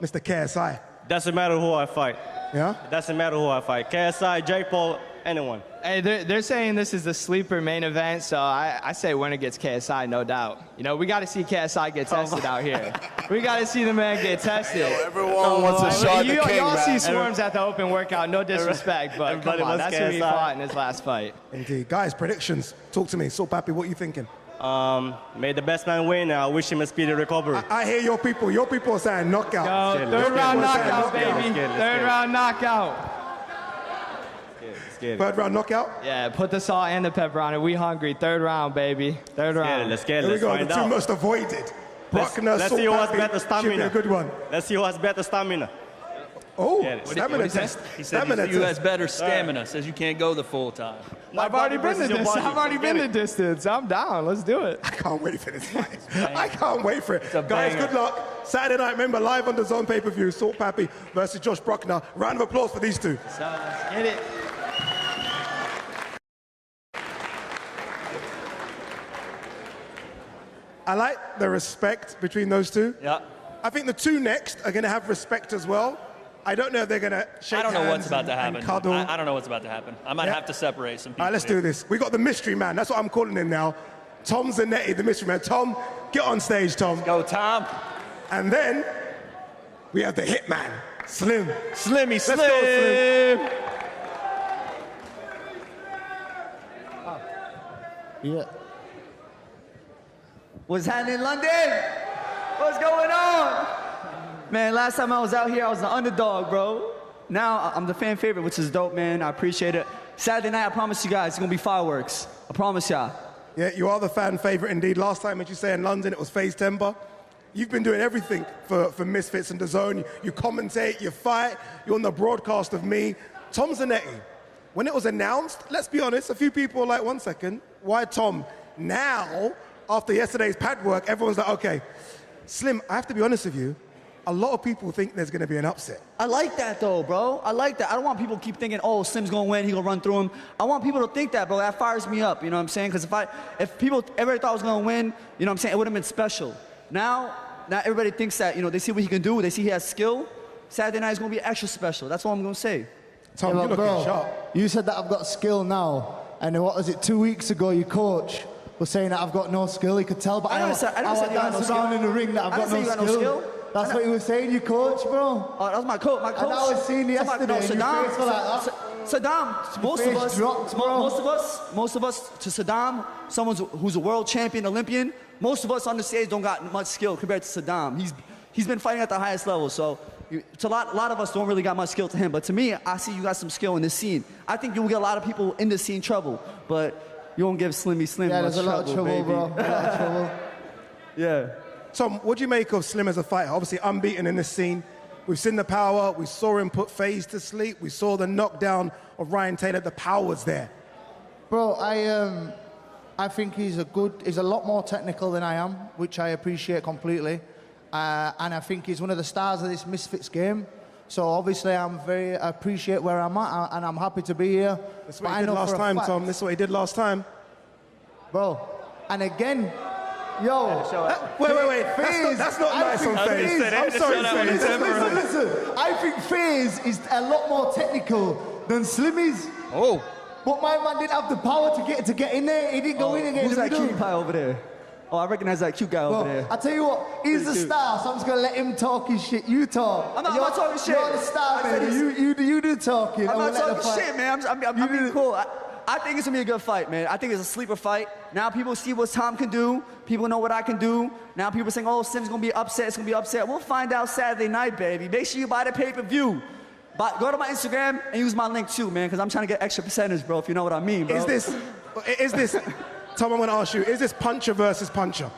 Mr. KSI. Doesn't matter who I fight. Yeah? It doesn't matter who I fight. KSI, Jake Paul, anyone. Hey, they're saying this is the sleeper main event, so I say winner gets KSI, no doubt. You know, we got to see KSI get tested out here. We got to see the man get tested. Everyone wants a shot at the king, Y'all man. see Swarmz at the open workout, no disrespect, but come on, that's who he fought in his last fight. Indeed. Guys, predictions. Talk to me. Salt Papi, what are you thinking? May the best man win. I wish him a speedy recovery. I hear your people. Your people are saying knockout. Yo, third round knockout, baby. Third round knockout. Third round knockout? Yeah, put the salt and the pepper on it. We hungry. Third round, baby. Third round. Let's get it. Here we Let's go. find The two out. most avoided. Let's Brueckner, see who has Papi better should be stamina. a good one. Let's see who has better stamina. Oh, Stamina test. He said who has better stamina. Says you can't go the full time. I've already been the distance. I've already been the distance. I'm down. Let's do it. I can't wait for this fight. I can't wait for it. Guys, banger. good luck. Saturday night, remember, live on the DAZN pay-per-view, Salt Papi versus Josh Brueckner. Round of applause for these two. Get it. I like the respect between those two. Yeah. I think the two next are going to have respect as well. I don't know if they're going to shake I don't know what's hands about to and happen. cuddle. I don't know what's about to happen. I might Yeah. have to separate some people. All right, let's here. do this. We got the mystery man. That's what I'm calling him now. Tom Zanetti, the mystery man. Tom, get on stage, Tom. Go, Tom. And then we have the hitman, Slim. Slimmy Let's Slim. go, Slim. Yeah. What's happening, London? What's going on? Man, last time I was out here, I was the underdog, bro. Now I'm the fan favorite, which is dope, man. I appreciate it. Saturday night, I promise you guys, it's gonna be fireworks. I promise y'all. Yeah, you are the fan favorite indeed. Last time, as you say, in London, it was FaZe Temper. You've been doing everything for Misfits and DAZN. You commentate, you fight, you're on the broadcast of me. Tom Zanetti, when it was announced, let's be honest, a few people were like, 1 second, why Tom? Now, after yesterday's pad work, everyone's like, okay, Slim, I have to be honest with you, a lot of people think there's going to be an upset. I like that though, bro. I like that. I don't want people to keep thinking, oh, Slim's gonna win, he gonna run through him. I want people to think that, bro. That fires me up, you know what I'm saying? Because if people everybody thought I was gonna win, you know what I'm saying, it would have been special. Now everybody thinks that, you know, they see what he can do, they see he has skill. Saturday night is gonna be extra special. That's all I'm gonna say. Tom, you're looking sharp. You said that I've got skill now, and what was it, 2 weeks ago, your coach was saying that I've got no skill. He could tell by I never said you had no dance skill. around in the ring that I've I got didn't say no you had no skill. That's what he was saying, your coach, bro. Oh, that was my coach. My coach. And I was seeing yesterday, No, and your Saddam. face was like that. Saddam. Most face of us. dropped, bro. Most of us. To Saddam, someone who's a world champion, Olympian. Most of us on the stage don't got much skill compared to Saddam. He's been fighting at the highest level, so. To a lot of us don't really got much skill to him, but to me, I see you got some skill in this scene. I think you will get a lot of people in this scene trouble, but you won't give Slimmy Slim Yeah, much there's a lot of trouble, baby. bro. A lot of trouble. Yeah. Tom, what do you make of Slim as a fighter? Obviously unbeaten in this scene. We've seen the power. We saw him put FaZe to sleep. We saw the knockdown of Ryan Taylor. The power's there. Bro, I think he's a lot more technical than I am, which I appreciate completely. And I think he's one of the stars of this Misfits game. So obviously I appreciate where I'm at, and I'm happy to be here. That's what he did last time, Tom. This is what he did last time. Bro, and again, Wait. That's not nice on FaZe. I'm sorry, FaZe. Listen. I think FaZe is a lot more technical than Slim is. Oh. But my man didn't have the power to get in there. He didn't go in and get in the middle. Who's that cute guy over there? Oh, I recognize that cute guy over there. I tell you what, he's the star, so I'm just gonna let him talk his shit. You talk. I'm not talking shit. You're the star, man. You do talking. I'm not talking shit, man. I'm being cool. I think it's gonna be a good fight, man. I think it's a sleeper fight. Now people see what Tom can do. People know what I can do. Now people are saying, oh, Sim's gonna be upset. It's gonna be upset. We'll find out Saturday night, baby. Make sure you buy the pay-per-view. But go to my Instagram and use my link too, man, because I'm trying to get extra percentage, bro, if you know what I mean, bro. Is this, Tom, I want to ask you, is this puncher versus puncher?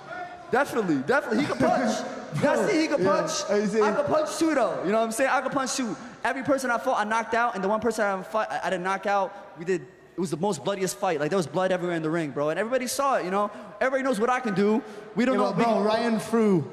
Definitely. He can punch. He can punch. I can punch too, though. You know what I'm saying? I can punch too. Every person I fought, I knocked out, and the one person I didn't knock out, it was the most bloodiest fight. Like, there was blood everywhere in the ring, bro. And everybody saw it, you know? Everybody knows what I can do. We don't know. Bro, Ryan threw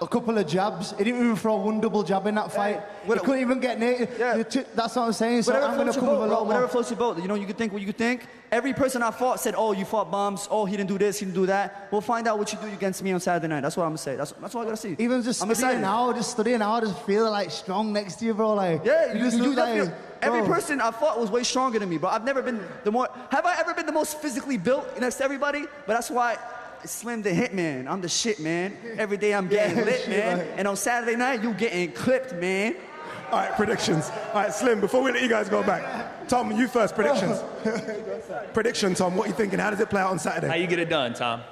a couple of jabs. He didn't even throw one double jab in that fight. He couldn't even get naked. Yeah. That's what I'm saying. So I'm going to come with a lot more. Whatever floats your boat. You know, you can think what you can think. Every person I fought said, oh, you fought bombs. Oh, he didn't do this, he didn't do that. We'll find out what you do against me on Saturday night. That's what I'm going to say. That's all I got to see. Even just studying now, I just feel like strong next to you, bro. Like, yeah, you definitely. Every person I fought was way stronger than me, bro. I've never been have I ever been the most physically built next to everybody? But that's why Slim the Hitman. I'm the shit, man. Every day I'm getting lit, man. And on Saturday night, you getting clipped, man. All right, predictions. All right, Slim, before we let you guys go back, Tom, you first, predictions. Prediction, Tom, what are you thinking? How does it play out on Saturday? How you get it done, Tom?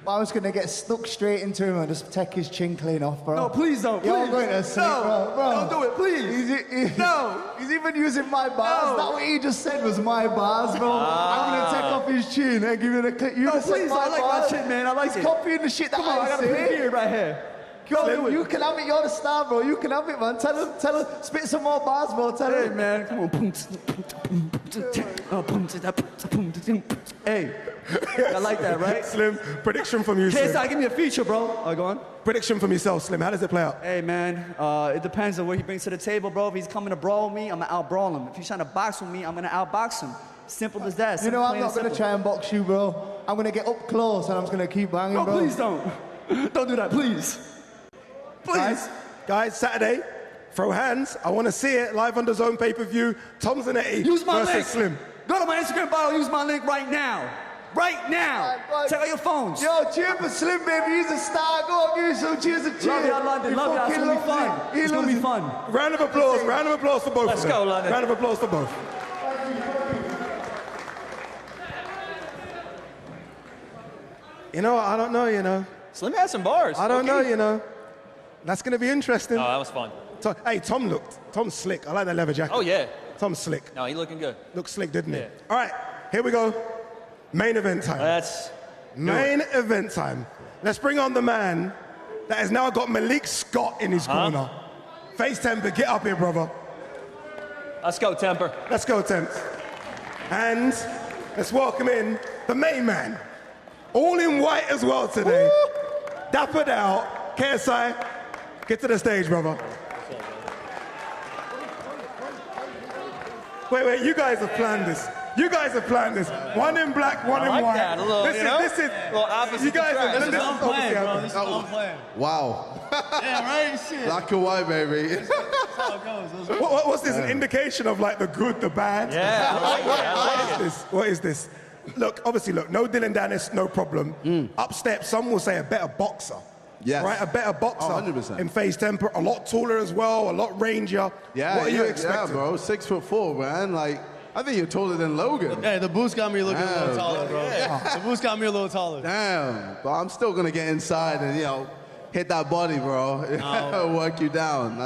I was going to get stuck straight into him and just take his chin clean off, bro. No, please don't. You're going to say, bro. Don't do it, please. He's even using my bars. That what he just said was my bars, bro. I'm going to take off his chin and give it a clip. No, please, I like my chin, man. I like it. He's copying the shit that Come on, I got a beard right here. Yo, you can have it. You're the star, bro. You can have it, man. Tell him, spit some more bars, bro. Tell him. Hey, man, come on. Hey, I like that, right? Slim, prediction from you, Slim. KSI, give me a feature, bro. All right, go on. Prediction from yourself, Slim. How does it play out? Hey, man, it depends on what he brings to the table, bro. If he's coming to brawl with me, I'm going to out-brawl him. If he's trying to box with me, I'm going to out-box him. Simple as that. You know, I'm not going to try and box you, bro. I'm going to get up close and I'm just going to keep banging, bro. No, please don't. Don't do that, please. Please. Guys, Saturday, throw hands. I want to see it live on DAZN pay-per-view. Tom Zanetti versus link. Slim. Go to my Instagram bio, use my link right now. Right now. Check out your phones. Yo, cheer for Slim, baby. He's a star. Go on, give me some cheers and cheers. Love y'all, London. Love y'all. It's going to be fun. It's going to be fun. Round of applause. Round of applause for both. Let's go, London. Round of applause for both. You know, I don't know, you know. Slim has some bars. I don't know, you know. That's going to be interesting. Oh, that was fun. Hey, Tom's slick. I like that leather jacket. Oh, yeah. Tom's slick. No, he's looking good. Looks slick, didn't he? All right, here we go. Main event time. Main event time. Let's bring on the man that has now got Malik Scott in his corner. FaZe Temper, get up here, brother. Let's go, Temper. Let's go, Temp. And let's welcome in the main man. All in white as well today. Woo! Dappered out. KSI, get to the stage, brother. Wait, you guys have planned this. You guys have planned this. One in black, one in white. That. A little, this is a little opposite. You guys have, this is unplanned, bro. This is unplanned. Wow. Yeah, right? Shit. Black and white, baby. That's how it goes. What's this? An indication of like the good, the bad? Yeah, I like it. What is this? Look, obviously, no Dylan Dennis, no problem. Up step, some will say a better boxer. Yes. Right, a better boxer 100%. in FaZe Temper, a lot taller as well, a lot rangier. Yeah, what are you expecting? Yeah, bro, 6'4", man. Like, I think you're taller than Logan. Hey, the boost got me looking a little taller, bro. Yeah. The boost got me a little taller. Damn, but I'm still gonna get inside and, you know, hit that body, bro. No. Work you down.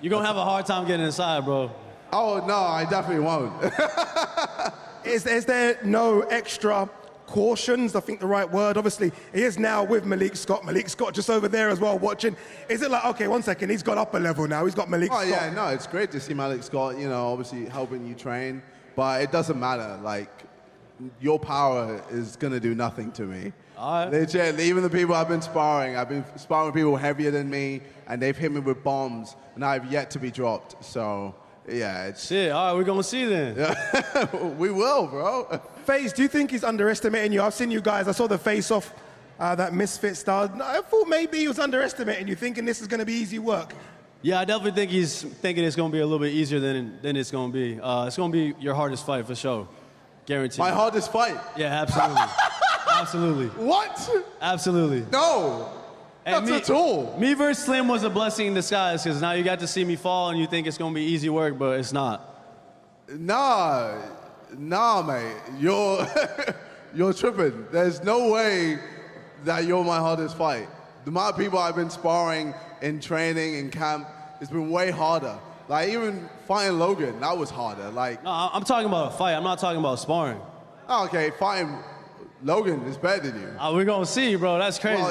You're gonna have a hard time getting inside, bro. Oh, no, I definitely won't. Is there no extra cautions, I think the right word? Obviously, he is now with Malik Scott. Malik Scott just over there as well watching. Is it like, okay, 1 second, he's got up a level now. He's got Malik Scott. Oh, yeah, no, it's great to see Malik Scott, you know, obviously helping you train. But it doesn't matter. Like, your power is going to do nothing to me. Legit, even the people I've been sparring with people heavier than me, and they've hit me with bombs, and I've yet to be dropped. So, yeah, it's... Shit, all right, we're going to see then. We will, bro. FaZe, do you think he's underestimating you? I've seen you guys, I saw the face-off that Misfit star. I thought maybe he was underestimating you, thinking this is going to be easy work. Yeah, I definitely think he's thinking it's going to be a little bit easier than it's going to be. It's going to be your hardest fight for sure. Guaranteed. My hardest fight? Yeah, absolutely. Absolutely. What? Absolutely. No. Not at all. Me versus Slim was a blessing in disguise because now you got to see me fall and you think it's going to be easy work, but it's not. Nah, mate. You're tripping. There's no way that you're my hardest fight. The amount of people I've been sparring in training, in camp, it's been way harder. Like, even fighting Logan, that was harder. Like, no, I'm talking about a fight. I'm not talking about sparring. Okay, fighting Logan is better than you. We're going to see, bro. That's crazy.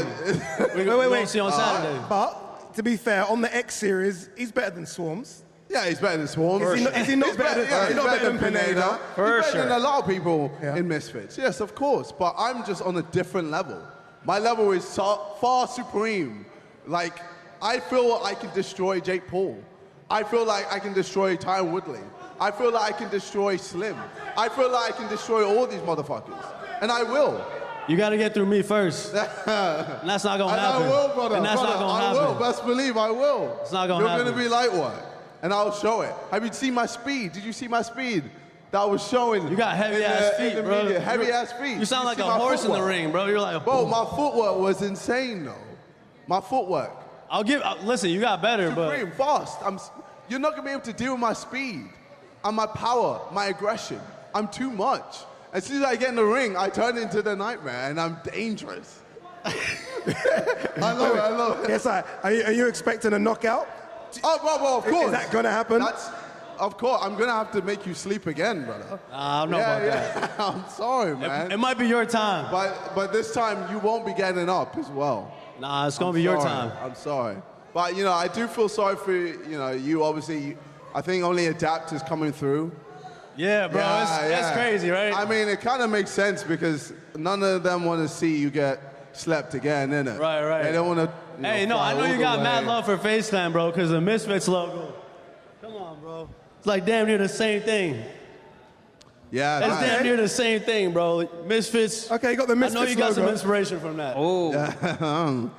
We're going to see on Saturday. But, to be fair, on the X series, he's better than Swarmz. Yeah, he's better than Swarmz. Is he not better than Pineda? He's better than a lot of people in Misfits. Yes, of course. But I'm just on a different level. My level is far supreme. Like, I feel I can destroy Jake Paul. I feel like I can destroy Ty Woodley. I feel like I can destroy Slim. I feel like I can destroy all these motherfuckers. And I will. You got to get through me first. And that's not going to happen. I will, brother. And that's not going to happen. I will. Best believe I will. It's not going to happen. You're going to be light work. And I'll show it. Have you seen my speed? Did you see my speed? That was showing. You got heavy-ass feet, bro. Heavy-ass feet. You sound like a horse in the ring, bro. You're like a... Bro, my footwork was insane, though. My footwork. I'll give... listen, you got better, supreme, fast. You're not going to be able to deal with my speed and my power, my aggression. I'm too much. As soon as I get in the ring, I turn into the Nightmare, and I'm dangerous. I love it. Yes, are you expecting a knockout? Oh, well, of course. Is that going to happen? Of course. I'm going to have to make you sleep again, brother. I don't know about that. I'm sorry, man. It might be your time. But this time, you won't be getting up as well. Nah, it's going to be your time. I'm sorry. But, I do feel sorry for, you obviously. I think only Adapt is coming through. Yeah, bro. That's crazy, right? I mean, it kind of makes sense because none of them want to see you get slept again, innit? Right. They don't want to. Hey, no, I know you got mad love for FaZe Temper, bro, because the Misfits logo. Come on, bro. It's like damn near the same thing. Yeah, it's damn near the same thing, bro. Misfits. Okay, you got the Misfits logo. I know you got logo. some inspiration from that. Oh.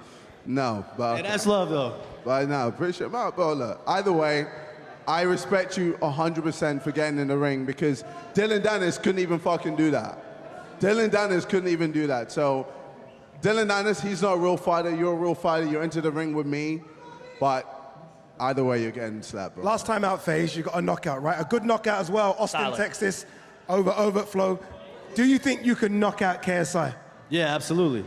No, but. Hey, that's love, though. But no, appreciate it. Bro, look, either way, I respect you 100% for getting in the ring because Dylan Dennis couldn't even fucking do that. Dylan Dennis couldn't even do that. So, Dylan Dennis, he's not a real fighter. You're a real fighter. You're into the ring with me. But either way, you're getting slapped, bro. Last time out, FaZe, you got a knockout, right? A good knockout as well. Austin, Texas, overflow. Do you think you can knock out KSI? Yeah, absolutely.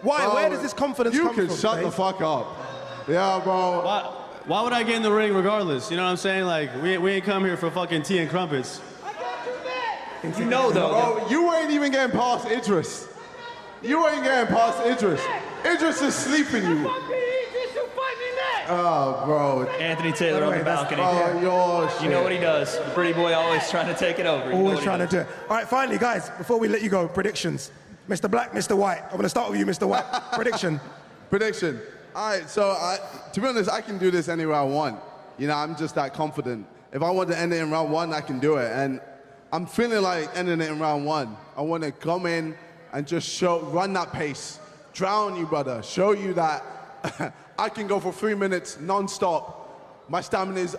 Why? Bro, where does this confidence come from? You can shut the fuck up. Yeah, bro. Why would I get in the ring regardless? You know what I'm saying? Like, we ain't come here for fucking tea and crumpets. You know, though. Bro, you ain't even getting past Idris. You ain't getting past Idris. Idris is sleeping you. Oh, bro. Anthony Taylor on the balcony. You know what he does. The pretty boy always trying to take it over. Always trying to do it. All right, finally, guys, before we let you go, predictions. Mr. Black, Mr. White. I'm going to start with you, Mr. White. Prediction. All right, so to be honest, I can do this any round one. I'm just that confident. If I want to end it in round one, I can do it. And I'm feeling like ending it in round one. I want to come in and just run that pace. Drown you, brother. Show you that I can go for 3 minutes non-stop. My stamina is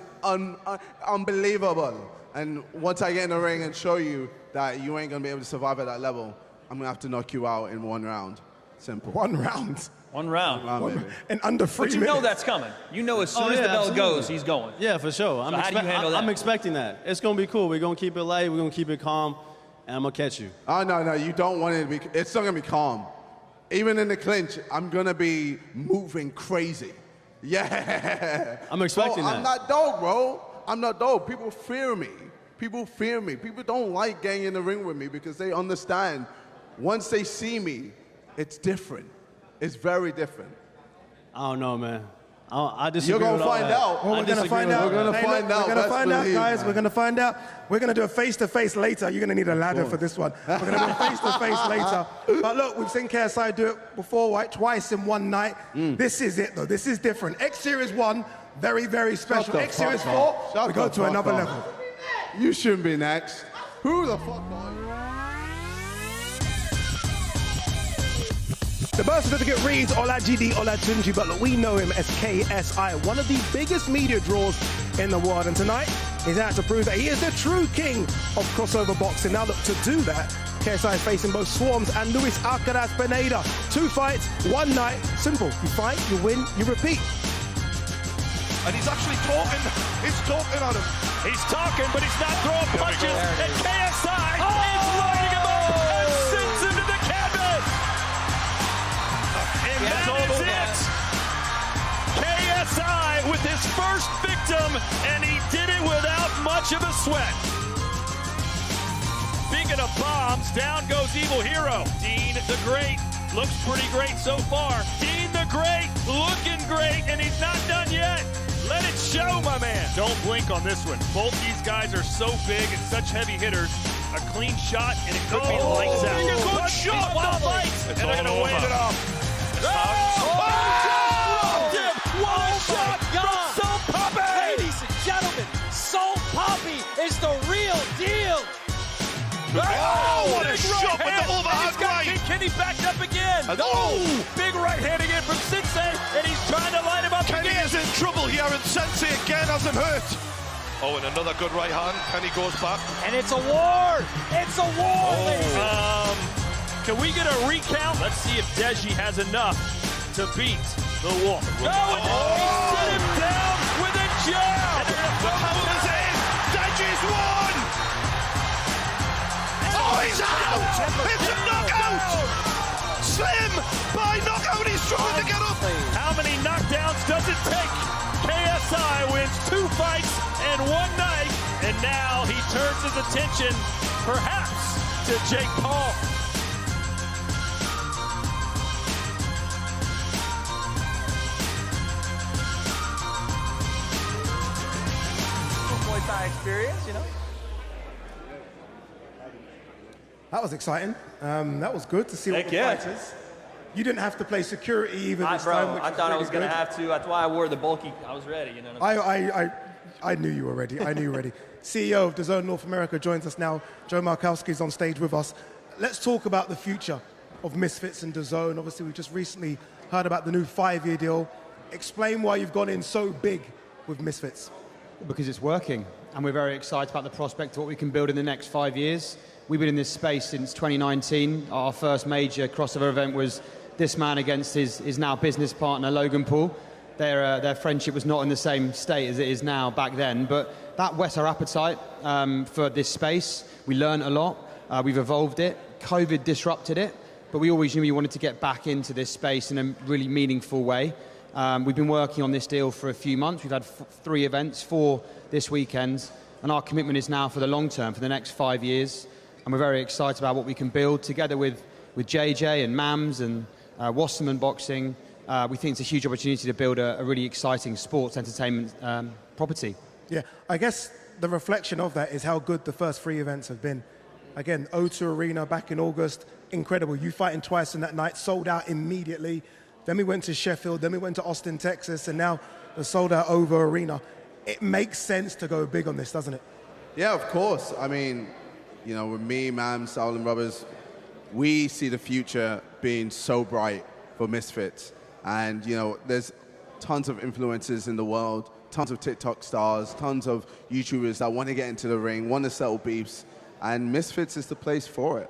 unbelievable. And once I get in the ring and show you that you ain't going to be able to survive at that level, I'm going to have to knock you out in 1 round. Simple. 1 round? One round. In under 3 minutes. But you know that's coming. You know as soon as the bell goes, he's going. Yeah, for sure. So how do you handle that? I'm expecting that. It's going to be cool. We're going to keep it light. We're going to keep it calm. And I'm going to catch you. Oh, no. You don't want it to be. It's not going to be calm. Even in the clinch, I'm going to be moving crazy. Yeah. I'm expecting that. I'm not dope, bro. I'm not dope. People fear me. People don't like getting in the ring with me because they understand once they see me, it's different. It's very different. I don't know, man. I disagree. You're going to find out. Well, we're going to find out. We're going to find out. We're going to find out, guys. Man. We're going to find out. We're going to do a face-to-face later. You're going to need a ladder for this one. We're going to do a face-to-face later. But look, we've seen KSI do it before, right? Twice in one night. This is it, though. This is different. X Series 1, very, very special. X Series 4, we go to another level. You shouldn't be next. Who the fuck are you? The birth certificate reads Olajide Olatunji, but look, we know him as KSI, one of the biggest media draws in the world. And tonight, he's out to prove that he is the true king of crossover boxing. Now, look, to do that, KSI is facing both Swarmz and Luis Alcaraz Pineda. 2 fights, 1 night. Simple. You fight, you win, you repeat. And he's actually talking. He's talking at him. He's talking, but he's not throwing punches. And KSI is lighting him up and sends him to the canvas. And that is it. KSI with his first victim, and he did it without much of a sweat. Speaking of bombs, down goes Evil Hero. Dean the Great looks pretty great so far. Dean the Great looking great, and he's not done yet. Let it show, my man. Don't blink on this one. Both these guys are so big and such heavy hitters. A clean shot, and it could be lights out. A good shot. One fight. And they're going to wave it off. One shot from Soul Papi. Ladies and gentlemen, Soul Papi is the real deal. Oh, what a shot with the overhand right. Kenny backed up again. Big right hand again from Sensei, and he's trying to light him up Kenny again. is in trouble here, and Sensei again has him hurt. Oh, and another good right hand. Kenny goes back. And it's a war. It's a war, ladies. Can we get a recount? Let's see if Deji has enough to beat the Wolf. No, and he set him down with a jab. The counter's in. Deji's won. Oh, he's out! It's a knockout! Slim by knockout, he's trying to get up! How many knockdowns does it take? KSI wins 2 fights and 1 night, and now he turns his attention, perhaps, to Jake Paul. Muay Thai experience, you know? That was exciting. That was good to see all the fighters. You didn't have to play security either this time, which I thought I was going to have to. That's why I wore the bulky. I was ready, you know. I knew you were ready. I knew you were ready. CEO of DAZN North America joins us now. Joe Markowski's on stage with us. Let's talk about the future of Misfits and DAZN. Obviously, we just recently heard about the new 5-year deal. Explain why you've gone in so big with Misfits. Because it's working, and we're very excited about the prospect of what we can build in the next 5 years. We've been in this space since 2019. Our first major crossover event was this man against his now business partner, Logan Paul. Their friendship was not in the same state as it is now back then, but that whet our appetite for this space. We learned a lot. We've evolved it. COVID disrupted it, but we always knew we wanted to get back into this space in a really meaningful way. We've been working on this deal for a few months. We've had 3 events, 4 this weekend, and our commitment is now for the long term, for the next 5 years. And we're very excited about what we can build together with JJ and Mams and Wasserman Boxing. We think it's a huge opportunity to build a really exciting sports entertainment property. Yeah, I guess the reflection of that is how good the first 3 events have been. Again, O2 Arena back in August, incredible. You fighting twice in that night, sold out immediately. Then we went to Sheffield, then we went to Austin, Texas, and now the sold out over Arena. It makes sense to go big on this, doesn't it? Yeah, of course. I mean, you know, with me, Mam, Sauling Brothers, we see the future being so bright for Misfits. And, you know, there's tons of influencers in the world, tons of TikTok stars, tons of YouTubers that want to get into the ring, want to settle beefs, and Misfits is the place for it.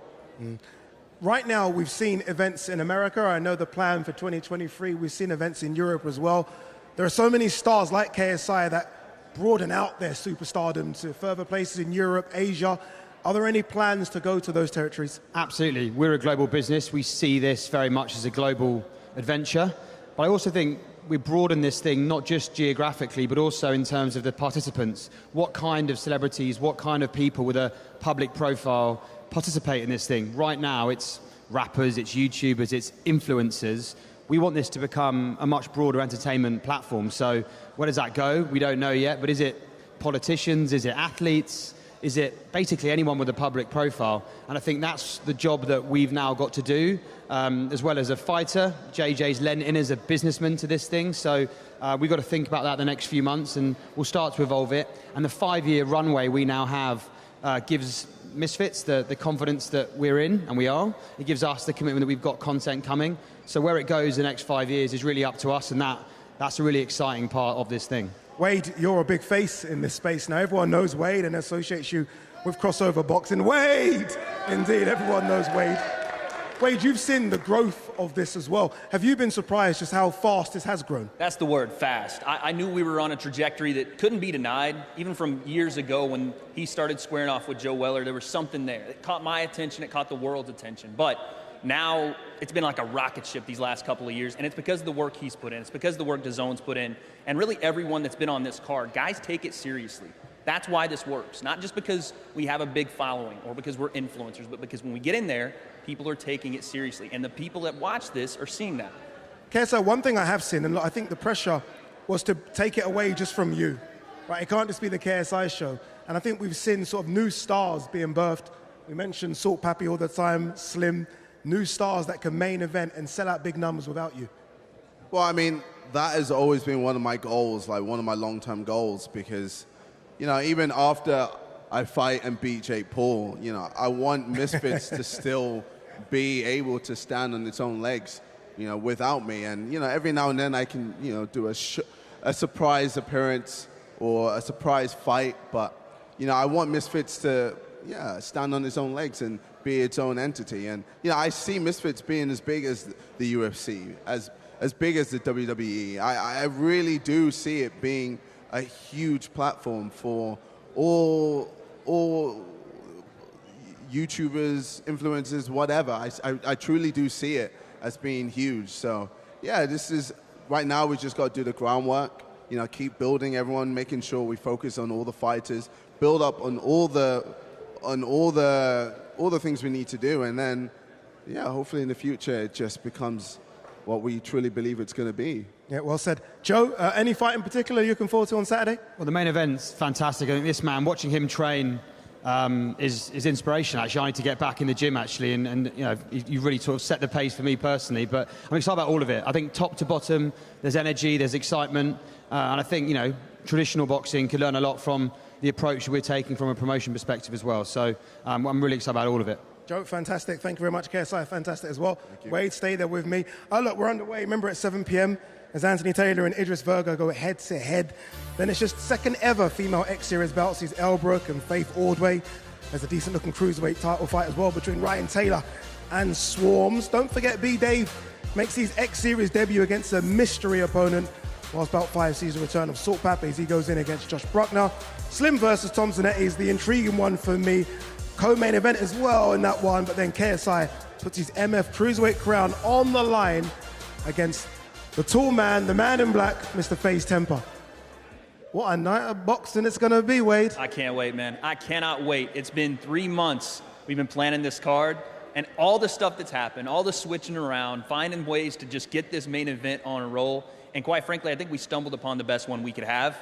Right now, we've seen events in America. I know the plan for 2023. We've seen events in Europe as well. There are so many stars like KSI that broaden out their superstardom to further places in Europe, Asia. Are there any plans to go to those territories? Absolutely. We're a global business. We see this very much as a global adventure. But I also think we broaden this thing not just geographically, but also in terms of the participants. What kind of celebrities, what kind of people with a public profile participate in this thing? Right now, it's rappers, it's YouTubers, it's influencers. We want this to become a much broader entertainment platform. So where does that go? We don't know yet, but is it politicians? Is it athletes? Is it basically anyone with a public profile? And I think that's the job that we've now got to do, as well as a fighter. JJ's lent in as a businessman to this thing, so we've got to think about that the next few months, and we'll start to evolve it. And the 5-year runway we now have gives Misfits the confidence that we're in, and we are. It gives us the commitment that we've got content coming. So where it goes the next 5 years is really up to us, and that's a really exciting part of this thing. Wade, you're a big face in this space now. Everyone knows Wade and associates you with crossover boxing. Wade! Indeed, everyone knows Wade. Wade, you've seen the growth of this as well. Have you been surprised just how fast this has grown? That's the word, fast. I knew we were on a trajectory that couldn't be denied. Even from years ago when he started squaring off with Joe Weller, there was something there. It caught my attention, it caught the world's attention. But now it's been like a rocket ship these last couple of years, and it's because of the work he's put in. It's because of the work DAZN's put in. And really everyone that's been on this card, guys take it seriously. That's why this works. Not just because we have a big following or because we're influencers, but because when we get in there, people are taking it seriously. And the people that watch this are seeing that. KSI, one thing I have seen, and I think the pressure was to take it away just from you. Right? It can't just be the KSI show. And I think we've seen sort of new stars being birthed. We mentioned Salt Papi all the time, Slim, new stars that can main event and sell out big numbers without you. Well, I mean, that has always been one of my goals, like one of my long-term goals, because, you know, even after I fight and beat Jake Paul, you know, I want Misfits to still be able to stand on its own legs, you know, without me. And, you know, every now and then I can, you know, do a surprise appearance or a surprise fight. But, you know, I want Misfits to, stand on its own legs and be its own entity. And, you know, I see Misfits being as big as the UFC, as big as the WWE. I really do see it being a huge platform for all YouTubers, influencers, whatever. I truly do see it as being huge. So, yeah, this is, right now we just got to do the groundwork, you know, keep building everyone, making sure we focus on all the fighters, build up on all the things we need to do, and then, yeah, hopefully in the future it just becomes what we truly believe it's going to be. Yeah, well said. Joe, any fight in particular you're looking forward to on Saturday? Well, the main event's fantastic. I think this man, watching him train is inspiration. Actually, I need to get back in the gym, actually, and you know, you really sort of set the pace for me personally. But I'm excited about all of it. I think top to bottom, there's energy, there's excitement, and I think, you know, traditional boxing can learn a lot from the approach we're taking from a promotion perspective as well. So I'm really excited about all of it. Joe, fantastic. Thank you very much. KSI, fantastic as well. Wade, stay there with me. Oh, look, we're underway. Remember, at 7 p.m., as Anthony Taylor and Idris Virgo go head-to-head. Then it's just second ever female X-Series bouts. It's Elle, Brooke and Faith Ordway. There's a decent-looking cruiserweight title fight as well between Ryan Taylor and Swarmz. Don't forget, B-Dave makes his X-Series debut against a mystery opponent, whilst Belt 5 sees the return of Salt Papi as he goes in against Josh Brueckner. Slim versus Tom Zanetti is the intriguing one for me. Co-main event as well in that one, but then KSI puts his MF Cruiserweight crown on the line against the tall man, the man in black, Mr. FaZe Temper. What a night of boxing it's going to be, Wade. I can't wait, man. I cannot wait. It's been 3 months we've been planning this card, and all the stuff that's happened, all the switching around, finding ways to just get this main event on a roll. And quite frankly, I think we stumbled upon the best one we could have.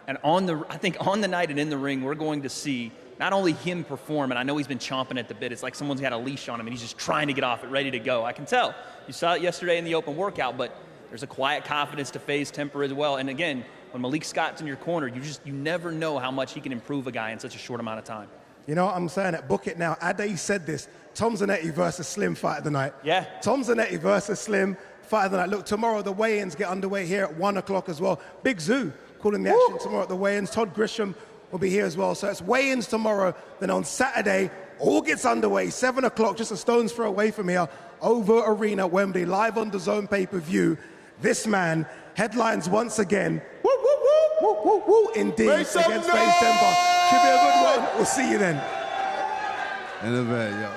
And I think on the night and in the ring, we're going to see not only him perform, and I know he's been chomping at the bit. It's like someone's got a leash on him, and he's just trying to get off it, ready to go. I can tell. You saw it yesterday in the open workout, but there's a quiet confidence to FaZe Temper as well. And again, when Malik Scott's in your corner, you never know how much he can improve a guy in such a short amount of time. You know what I'm saying? Book it now. Ade said this. Tom Zanetti versus Slim fight of the night. Yeah. Tom Zanetti versus Slim fight of the night. Look, tomorrow the weigh-ins get underway here at 1 o'clock as well. Big Zoo calling the action tomorrow at the weigh-ins. Todd Grisham will be here as well. So it's weigh-ins tomorrow. Then on Saturday, all gets underway. 7 o'clock, just a stone's throw away from here. Over Arena, Wembley, live on DAZN PPV. This man headlines once again. Woo, woo, woo, woo, woo, woo, indeed, against FaZe Temper. Should be a good one. We'll see you then. In a bit, yo.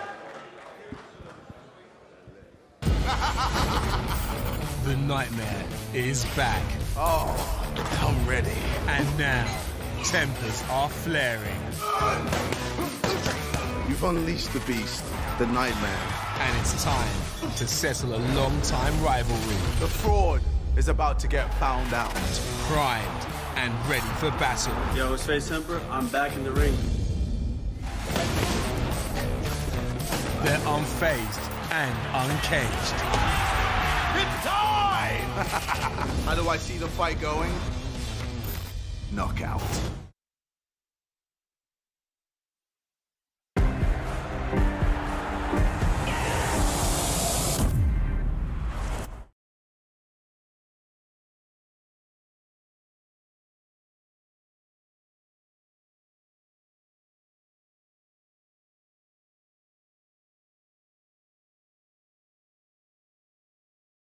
The Nightmare is back. Oh, I'm ready. And now, tempers are flaring. You've unleashed the beast, the Nightmare. And it's time to settle a long-time rivalry. The fraud is about to get found out. Primed and ready for battle. Yo, it's FaZe Temper. I'm back in the ring. They're unfazed and uncaged. It's time! How do I see the fight going? Knockout.